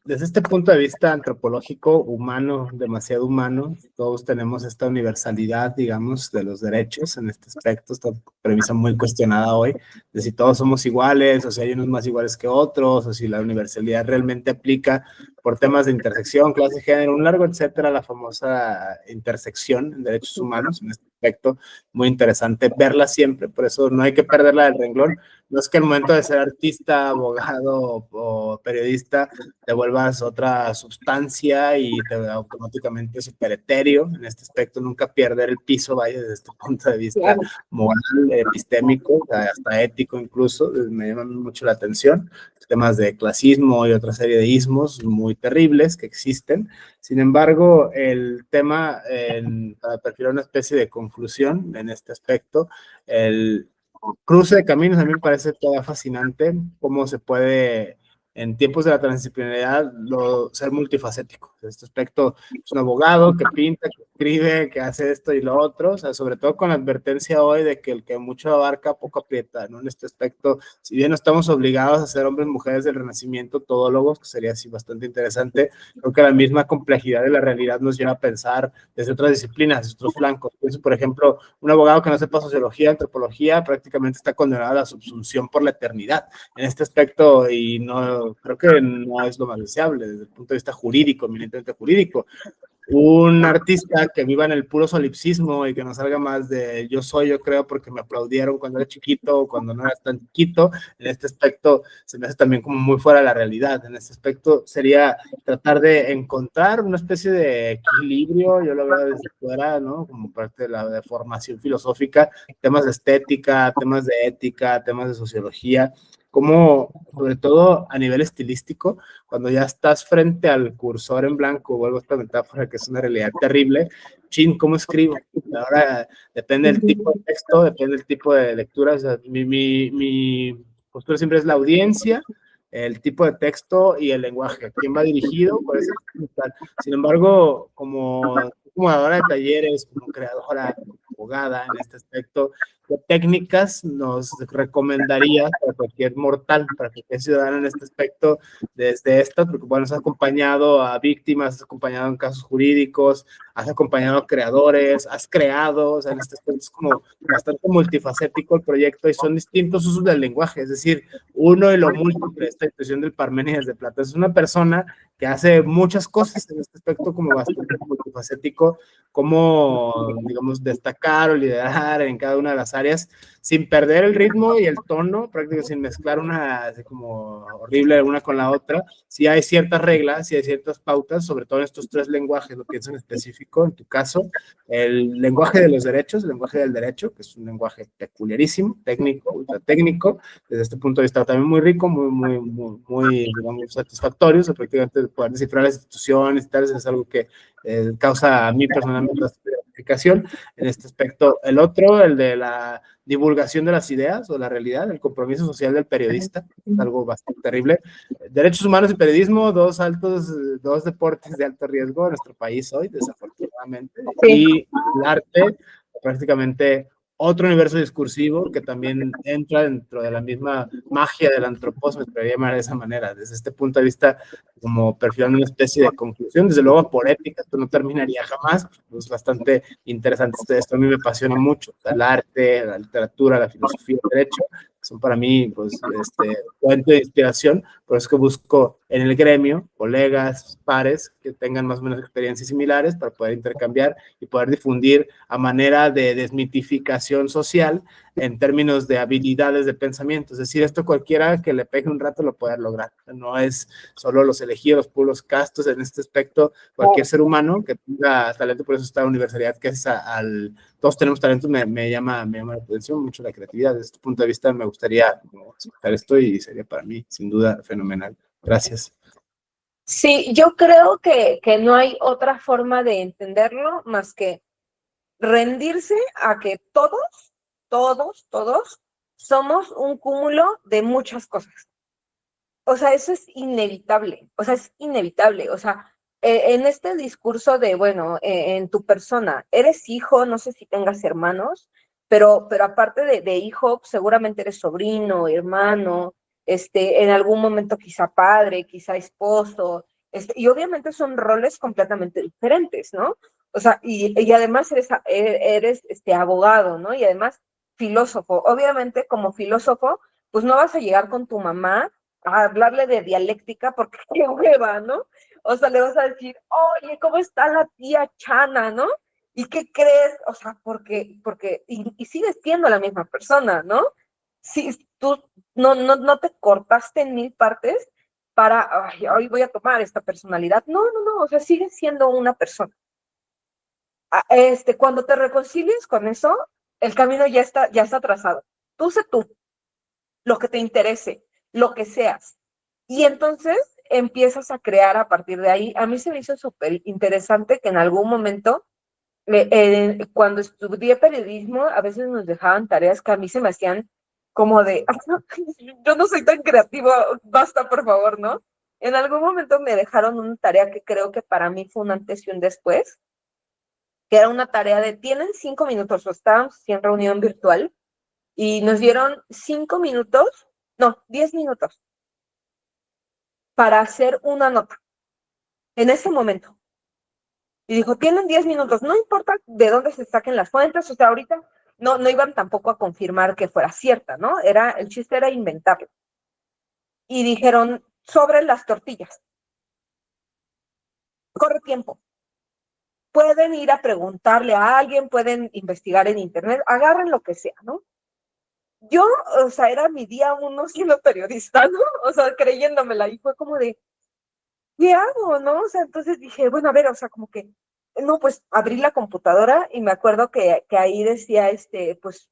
Desde este punto de vista antropológico, humano, demasiado humano, todos tenemos esta universalidad, digamos, de los derechos en este aspecto, esta premisa muy cuestionada hoy, de si todos somos iguales, o si hay unos más iguales que otros, o si la universalidad realmente aplica por temas de intersección, clase, género, un largo etcétera, la famosa intersección en derechos humanos, en este aspecto, muy interesante verla siempre, por eso no hay que perderla del renglón. No es que al momento de ser artista, abogado o periodista te vuelvas otra sustancia y te automáticamente súper etéreo. En este aspecto, nunca perder el piso, vaya, desde este punto de vista Claro. moral, epistémico, hasta ético incluso, me llaman mucho la atención. Temas de clasismo y otra serie de ismos muy terribles que existen. Sin embargo, el tema, para perfilar una especie de conclusión en este aspecto, el cruce de caminos a mí me parece todavía fascinante cómo se puede en tiempos de la transdisciplinaridad ser multifacético. En este aspecto es un abogado que pinta, que escribe, que hace esto y lo otro, o sea, sobre todo con la advertencia hoy de que el que mucho abarca poco aprieta, ¿no? En este aspecto, si bien no estamos obligados a ser hombres y mujeres del Renacimiento, todólogos, que sería así bastante interesante, creo que la misma complejidad de la realidad nos lleva a pensar desde otras disciplinas, desde otros flancos. Pienso, por ejemplo, un abogado que no sepa sociología, antropología, prácticamente está condenado a la subsunción por la eternidad en este aspecto, y no creo que no es lo más deseable desde el punto de vista jurídico, eminentemente jurídico. Un artista que viva en el puro solipsismo y que no salga más de yo soy, yo creo, porque me aplaudieron cuando era chiquito o cuando no era tan chiquito, en este aspecto se me hace también como muy fuera de la realidad. En este aspecto sería tratar de encontrar una especie de equilibrio, yo lo veo desde fuera, ¿no? Como parte de la formación filosófica, temas de estética, temas de ética, temas de sociología, como sobre todo a nivel estilístico, cuando ya estás frente al cursor en blanco, vuelvo a esta metáfora que es una realidad terrible, chin, ¿cómo escribo? Ahora depende del tipo de texto, depende del tipo de lectura, o sea, mi postura siempre es la audiencia, el tipo de texto y el lenguaje, a quién va dirigido, cuál es el tal. Sin embargo, como ahora de talleres, como creadora, como abogada en este aspecto, ¿qué técnicas nos recomendarías para cualquier mortal, para cualquier ciudadano en este aspecto, desde esta? Porque, bueno, has acompañado a víctimas, has acompañado en casos jurídicos, has acompañado a creadores, has creado, o sea, en este aspecto es como bastante multifacético el proyecto y son distintos usos del lenguaje, es decir, uno y lo múltiple, esta expresión del Parménides de Plata, es una persona que hace muchas cosas en este aspecto como bastante multifacético, cómo, digamos, destacar o liderar en cada una de las áreas sin perder el ritmo y el tono, prácticamente sin mezclar una así como horrible una con la otra. Si hay ciertas reglas, si hay ciertas pautas, sobre todo en estos tres lenguajes, lo pienso en específico, en tu caso, el lenguaje de los derechos, el lenguaje del derecho, que es un lenguaje peculiarísimo, técnico, ultra técnico, desde este punto de vista también muy rico, muy digamos, satisfactorio, o sea, prácticamente poder descifrar las instituciones y tal, es algo que causa a mí personalmente bastante gratificación en este aspecto. El otro, el de la divulgación de las ideas o la realidad, el compromiso social del periodista, es algo bastante terrible. Derechos humanos y periodismo, dos deportes de alto riesgo en nuestro país hoy, desafortunadamente, Sí. y el arte, prácticamente otro universo discursivo que también entra dentro de la misma magia del antroposmo, me podría llamar de esa manera, desde este punto de vista, como perfilando una especie de conclusión, desde luego por ética, esto no terminaría jamás, es bastante interesante esto, a mí me apasiona mucho, el arte, la literatura, la filosofía, el derecho, son para mí, pues, fuente de inspiración, por eso es que busco en el gremio colegas, pares, que tengan más o menos experiencias similares para poder intercambiar y poder difundir a manera de desmitificación social en términos de habilidades de pensamiento, es decir, esto cualquiera que le pegue un rato lo puede lograr, no es solo los elegidos, los puros castos en este aspecto, cualquier ser humano que tenga talento, por eso está la universidad, que es todos tenemos talentos, me llama la atención mucho la creatividad, desde este punto de vista me gustaría escuchar esto y sería para mí sin duda fenomenal. Gracias. Sí, yo creo que no hay otra forma de entenderlo más que rendirse a que todos somos un cúmulo de muchas cosas. O sea, eso es inevitable, o sea, es inevitable, o sea, en este discurso de, bueno, en tu persona, eres hijo, no sé si tengas hermanos, pero aparte de hijo, seguramente eres sobrino, hermano, en algún momento quizá padre, quizá esposo, y obviamente son roles completamente diferentes, ¿no? O sea, y además eres abogado, ¿no? Y además filósofo. Obviamente, como filósofo, pues no vas a llegar con tu mamá a hablarle de dialéctica porque qué hueva, ¿no? O sea, le vas a decir, oye, ¿cómo está la tía Chana, no? ¿Y qué crees? O sea, y sigues siendo la misma persona, ¿no? Si tú no te cortaste en mil partes para, ay, hoy voy a tomar esta personalidad. No, o sea, sigues siendo una persona. Cuando te reconcilies con eso, el camino ya está trazado. Tú sé tú, lo que te interese, lo que seas. Y entonces empiezas a crear a partir de ahí. A mí se me hizo súper interesante que en algún momento, cuando estudié periodismo, a veces nos dejaban tareas que a mí se me hacían como de, yo no soy tan creativo, basta por favor, ¿no? En algún momento me dejaron una tarea que creo que para mí fue un antes y un después, que era una tarea de, tienen 5 minutos, o estábamos en reunión virtual, y nos dieron 5 minutos, no, 10 minutos, para hacer una nota, en ese momento. Y dijo, tienen 10 minutos, no importa de dónde se saquen las fuentes, o sea, ahorita no iban tampoco a confirmar que fuera cierta, ¿no? El chiste era inventarlo. Y dijeron, sobre las tortillas, corre tiempo. Pueden ir a preguntarle a alguien, pueden investigar en internet, agarren lo que sea, ¿no? Yo, o sea, era mi día uno siendo periodista, ¿no? O sea, creyéndomela, y fue como de, ¿qué hago, no? O sea, entonces dije, bueno, a ver, o sea, como que, no, pues abrí la computadora y me acuerdo que ahí decía, pues,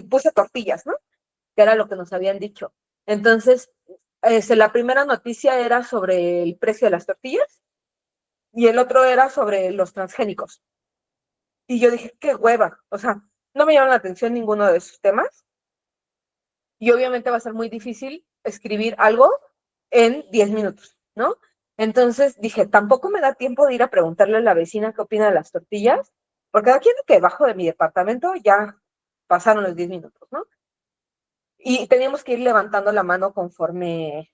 puse tortillas, ¿no? Que era lo que nos habían dicho. Entonces, la primera noticia era sobre el precio de las tortillas y el otro era sobre los transgénicos. Y yo dije, qué hueva, o sea, no me llama la atención ninguno de esos temas y obviamente va a ser muy difícil escribir algo en 10 minutos, ¿no? Entonces dije, tampoco me da tiempo de ir a preguntarle a la vecina qué opina de las tortillas, porque aquí que bajo de mi departamento ya pasaron los 10 minutos, ¿no? Y teníamos que ir levantando la mano conforme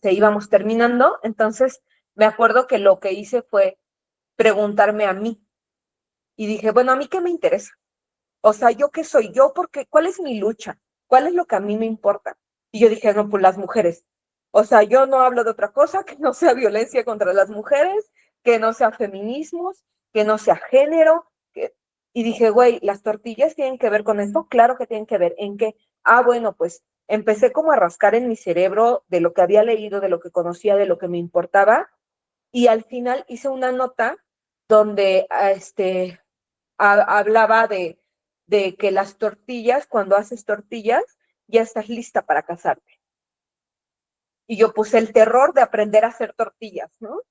íbamos terminando. Entonces me acuerdo que lo que hice fue preguntarme a mí y dije, bueno, ¿a mí qué me interesa? O sea, ¿yo qué soy yo? Porque, ¿cuál es mi lucha? ¿Cuál es lo que a mí me importa? Y yo dije, no, pues las mujeres. O sea, yo no hablo de otra cosa que no sea violencia contra las mujeres, que no sea feminismos, que no sea género. Y dije, güey, ¿las tortillas tienen que ver con esto? Claro que tienen que ver. ¿En qué? Ah, bueno, pues empecé como a rascar en mi cerebro de lo que había leído, de lo que conocía, de lo que me importaba. Y al final hice una nota donde hablaba de que las tortillas, cuando haces tortillas, ya estás lista para casarte. Y yo puse el terror de aprender a hacer tortillas, ¿no?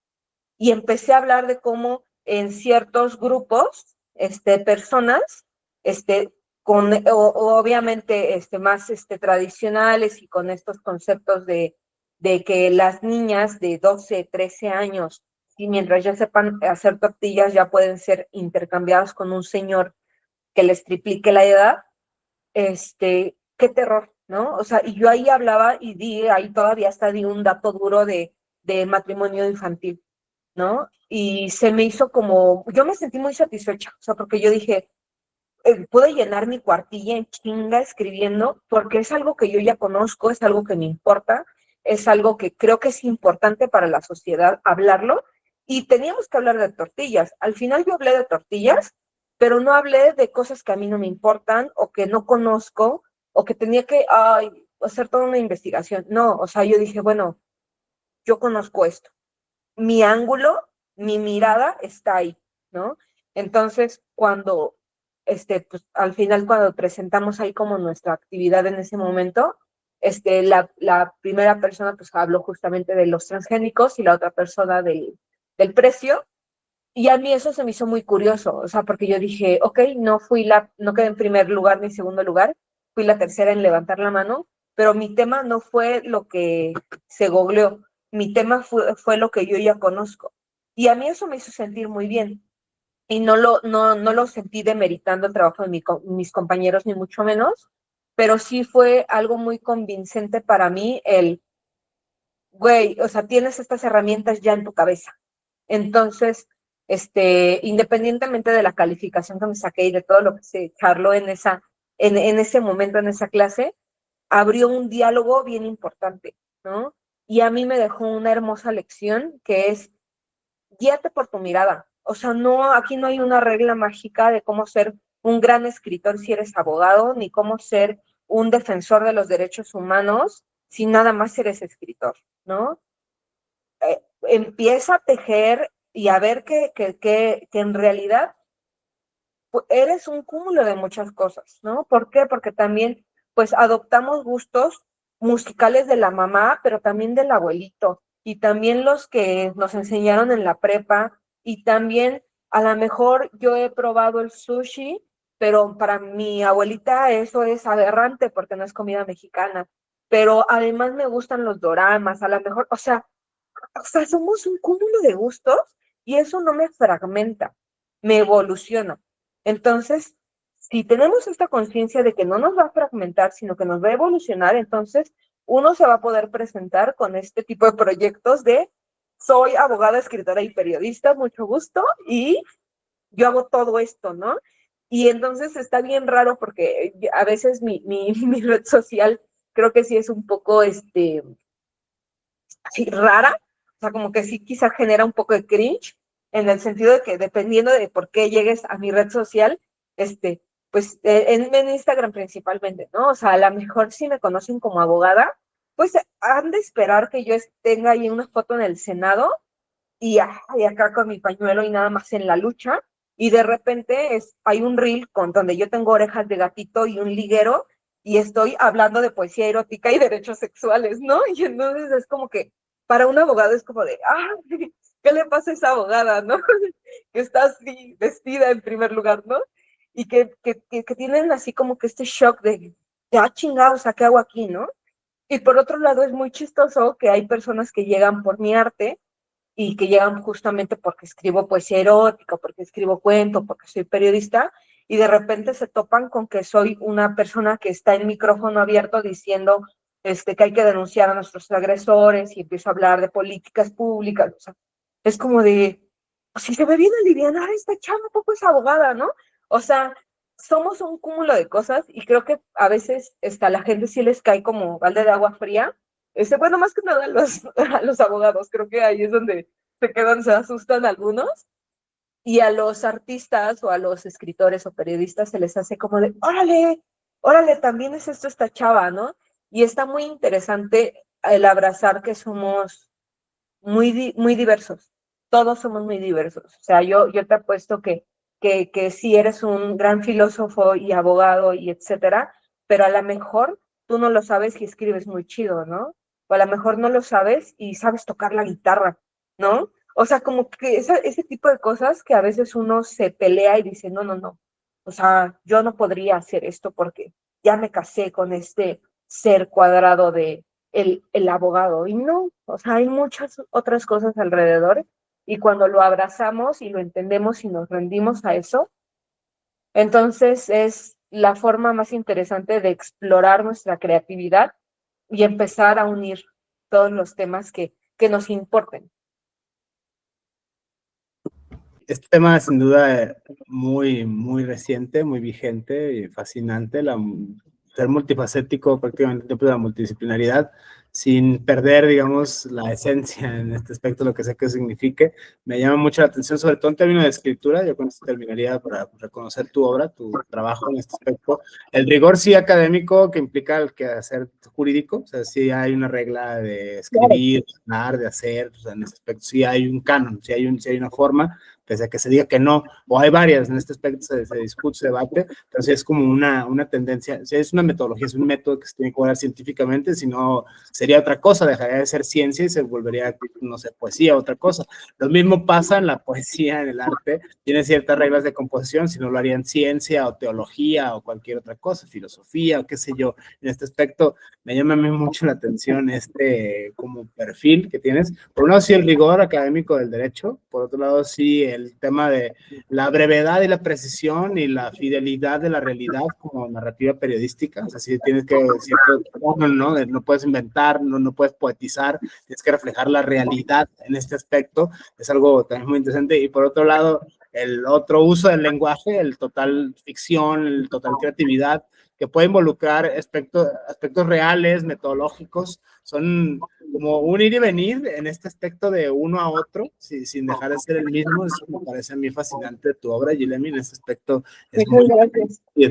Y empecé a hablar de cómo en ciertos grupos, personas, obviamente más tradicionales y con estos conceptos de que las niñas de 12, 13 años, y mientras ya sepan hacer tortillas, ya pueden ser intercambiadas con un señor que les triplique la edad, qué terror, ¿no? O sea, y yo ahí hablaba ahí todavía hasta di un dato duro de matrimonio infantil, ¿no? Y se me hizo como, yo me sentí muy satisfecha, o sea, porque yo dije, pude llenar mi cuartilla en chinga escribiendo, porque es algo que yo ya conozco, es algo que me importa, es algo que creo que es importante para la sociedad hablarlo, y teníamos que hablar de tortillas. Al final yo hablé de tortillas, pero no hablé de cosas que a mí no me importan, o que no conozco, o que tenía que hacer toda una investigación. No, o sea, yo dije, bueno, yo conozco esto, mi ángulo, mi mirada está ahí, ¿no? Entonces, pues al final cuando presentamos ahí como nuestra actividad en ese momento, la primera persona pues habló justamente de los transgénicos y la otra persona del precio, y a mí eso se me hizo muy curioso, o sea, porque yo dije, ok, no quedé en primer lugar ni segundo lugar, fui la tercera en levantar la mano, pero mi tema no fue lo que se googleó, mi tema fue lo que yo ya conozco. Y a mí eso me hizo sentir muy bien. Y no lo sentí demeritando el trabajo de mis compañeros, ni mucho menos, pero sí fue algo muy convincente para mí el, güey, o sea, tienes estas herramientas ya en tu cabeza. Entonces, independientemente de la calificación que me saqué y de todo lo que se charló en ese momento, en esa clase, abrió un diálogo bien importante, ¿no? Y a mí me dejó una hermosa lección que es, guíate por tu mirada. O sea, no, aquí no hay una regla mágica de cómo ser un gran escritor si eres abogado, ni cómo ser un defensor de los derechos humanos si nada más eres escritor, ¿no? Empieza a tejer y a ver que en realidad eres un cúmulo de muchas cosas, ¿no? ¿Por qué? Porque también, pues, adoptamos gustos musicales de la mamá, pero también del abuelito, y también los que nos enseñaron en la prepa, y también a lo mejor yo he probado el sushi, pero para mi abuelita eso es aberrante porque no es comida mexicana, pero además me gustan los doramas, a lo mejor, o sea, somos un cúmulo de gustos y eso no me fragmenta, me evoluciona. Entonces, si tenemos esta conciencia de que no nos va a fragmentar, sino que nos va a evolucionar, entonces uno se va a poder presentar con este tipo de proyectos de soy abogada, escritora y periodista, mucho gusto, y yo hago todo esto, ¿no? Y entonces está bien raro porque a veces mi red social creo que sí es un poco, así rara, o sea, como que sí quizá genera un poco de cringe, en el sentido de que dependiendo de por qué llegues a mi red social, pues en Instagram principalmente, ¿no? O sea, a lo mejor si me conocen como abogada, pues han de esperar que yo tenga ahí una foto en el Senado y acá con mi pañuelo y nada más en la lucha, y de repente hay un reel con donde yo tengo orejas de gatito y un liguero, y estoy hablando de poesía erótica y derechos sexuales, ¿no? Y entonces es como que para un abogado es como de, ¿qué le pasa a esa abogada, no? Que está así vestida en primer lugar, ¿no? Y que tienen así como que este shock de, chingados, ¿a qué hago aquí, no? Y por otro lado es muy chistoso que hay personas que llegan por mi arte y que llegan justamente porque escribo poesía erótica, porque escribo cuento, porque soy periodista, y de repente se topan con que soy una persona que está en micrófono abierto diciendo que hay que denunciar a nuestros agresores y empiezo a hablar de políticas públicas. O sea, es como de, si se ve bien alivianada esta chava, poco es abogada, ¿no? O sea, somos un cúmulo de cosas y creo que a veces a la gente sí les cae como balde de agua fría. Bueno, más que nada a los abogados, creo que ahí es donde se quedan, se asustan algunos, y a los artistas o a los escritores o periodistas se les hace como de, órale, órale, también es esto esta chava, ¿no? Y está muy interesante el abrazar que somos muy diversos, todos somos muy diversos. O sea, yo te apuesto que sí eres un gran filósofo y abogado y etcétera, pero a lo mejor tú no lo sabes y escribes muy chido, ¿no? O a lo mejor no lo sabes y sabes tocar la guitarra, ¿no? O sea, como que ese tipo de cosas que a veces uno se pelea y dice, no, no, no. O sea, yo no podría hacer esto porque ya me casé con este ser cuadrado de el abogado. Y no, o sea, hay muchas otras cosas alrededor y cuando lo abrazamos y lo entendemos y nos rendimos a eso, entonces es la forma más interesante de explorar nuestra creatividad y empezar a unir todos los temas que nos importen. Este tema es sin duda muy, muy reciente, muy vigente y fascinante, ser multifacético, prácticamente de la multidisciplinaridad, sin perder, digamos, la esencia en este aspecto, lo que sea que signifique. Me llama mucho la atención, sobre todo en términos de escritura. Yo con esto terminaría para reconocer tu obra, tu trabajo en este aspecto. El rigor sí académico que implica el quehacer jurídico, o sea, sí hay una regla de escribir, de hacer, o sea, en este aspecto sí hay un canon, sí hay una forma, pese a que se diga que no, o hay varias, en este aspecto se discute, se debate, pero sí es como una tendencia, sí es una metodología, es un método que se tiene que guardar científicamente, si no sería otra cosa, dejaría de ser ciencia y se volvería, no sé, poesía, otra cosa. Lo mismo pasa en la poesía, en el arte, tiene ciertas reglas de composición, si no lo harían ciencia o teología o cualquier otra cosa, filosofía o qué sé yo. En este aspecto me llama a mí mucho la atención como perfil que tienes. Por un lado sí el rigor académico del derecho, por otro lado sí el tema de la brevedad y la precisión y la fidelidad de la realidad como narrativa periodística. O sea, sí tienes que, no puedes inventar, no puedes poetizar, tienes que reflejar la realidad en este aspecto. Es algo también muy interesante. Y por otro lado, el otro uso del lenguaje, el total ficción, el total creatividad, que puede involucrar aspectos reales, metodológicos, son como un ir y venir en este aspecto de uno a otro, sin dejar de ser el mismo. Eso me parece a mí fascinante de tu obra, Yilemi, en ese aspecto es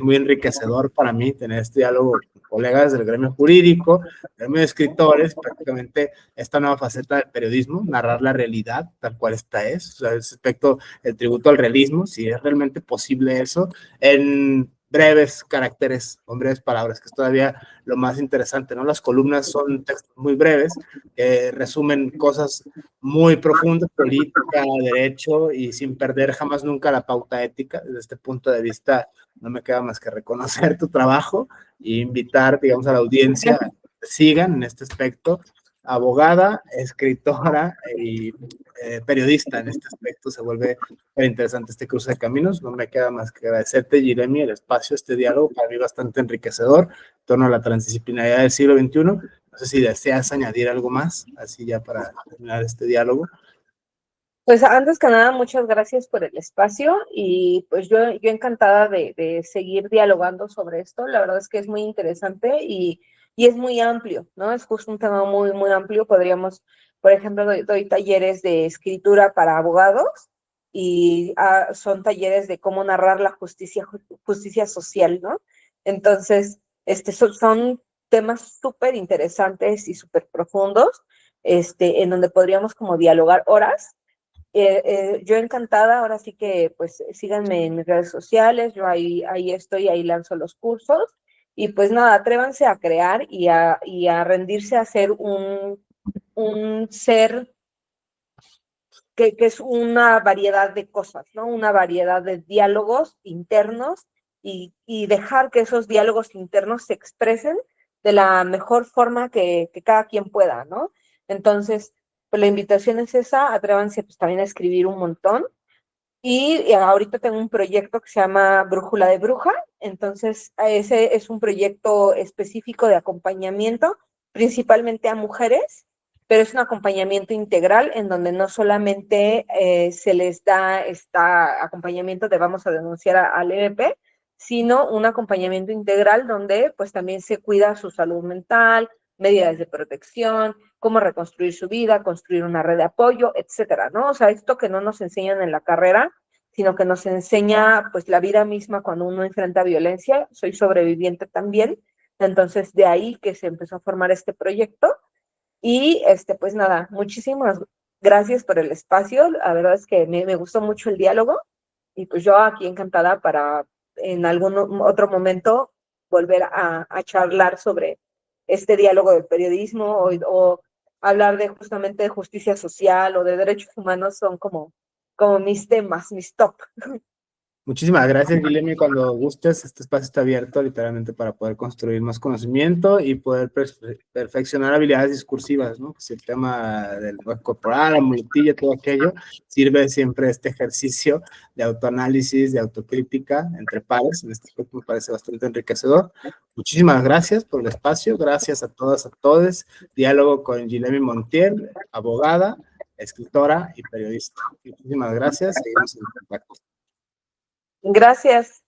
muy enriquecedor para mí tener este diálogo con colegas del gremio jurídico, gremio de escritores, prácticamente esta nueva faceta del periodismo, narrar la realidad tal cual esta es, o sea, ese aspecto, el tributo al realismo, si es realmente posible eso, en breves caracteres, con breves palabras, que es todavía lo más interesante, ¿no? Las columnas son textos muy breves, que resumen cosas muy profundas, política, derecho, y sin perder jamás nunca la pauta ética. Desde este punto de vista, no me queda más que reconocer tu trabajo e invitar, digamos, a la audiencia a que sigan en este aspecto. Abogada, escritora y periodista en este aspecto, se vuelve muy interesante este cruce de caminos. No me queda más que agradecerte, Yilemi, el espacio, este diálogo, para mí bastante enriquecedor, en torno a la transdisciplinaridad del siglo XXI. No sé si deseas añadir algo más, así ya para terminar este diálogo. Pues antes que nada, muchas gracias por el espacio y pues yo encantada de seguir dialogando sobre esto. La verdad es que es muy interesante y es muy amplio, ¿no? Es justo un tema muy, muy amplio. Podríamos, por ejemplo, doy talleres de escritura para abogados y son talleres de cómo narrar la justicia social, ¿no? Entonces, son temas súper interesantes y súper profundos, en donde podríamos como dialogar horas. Yo encantada, ahora sí que pues síganme en mis redes sociales, yo ahí estoy, ahí lanzo los cursos y pues nada, atrévanse a crear y a rendirse a ser un ser que es una variedad de cosas, ¿no? Una variedad de diálogos internos y dejar que esos diálogos internos se expresen de la mejor forma que cada quien pueda, ¿no? Entonces, pues la invitación es esa, atrévanse pues también a escribir un montón. Y ahorita tengo un proyecto que se llama Brújula de Bruja, entonces ese es un proyecto específico de acompañamiento, principalmente a mujeres, pero es un acompañamiento integral en donde no solamente se les da este acompañamiento de vamos a denunciar al EVP, sino un acompañamiento integral donde pues también se cuida su salud mental, medidas de protección, cómo reconstruir su vida, construir una red de apoyo, etcétera, ¿no? O sea, esto que no nos enseñan en la carrera, sino que nos enseña pues la vida misma cuando uno enfrenta violencia. Soy sobreviviente también, entonces de ahí que se empezó a formar este proyecto y pues nada, muchísimas gracias por el espacio, la verdad es que me gustó mucho el diálogo y pues yo aquí encantada para en algún otro momento volver a charlar sobre este diálogo del periodismo o hablar de justamente de justicia social o de derechos humanos son como mis temas, mis top. Muchísimas gracias, Guilherme. Cuando gustes, este espacio está abierto literalmente para poder construir más conocimiento y poder perfeccionar habilidades discursivas, ¿no? Pues el tema del lenguaje corporal, la muletilla, todo aquello, sirve siempre este ejercicio de autoanálisis, de autocrítica entre pares. En este punto me parece bastante enriquecedor. Muchísimas gracias por el espacio. Gracias a todas, a todos. Diálogo con Guilherme Montiel, abogada, escritora y periodista. Muchísimas gracias. Seguimos en contacto. Gracias.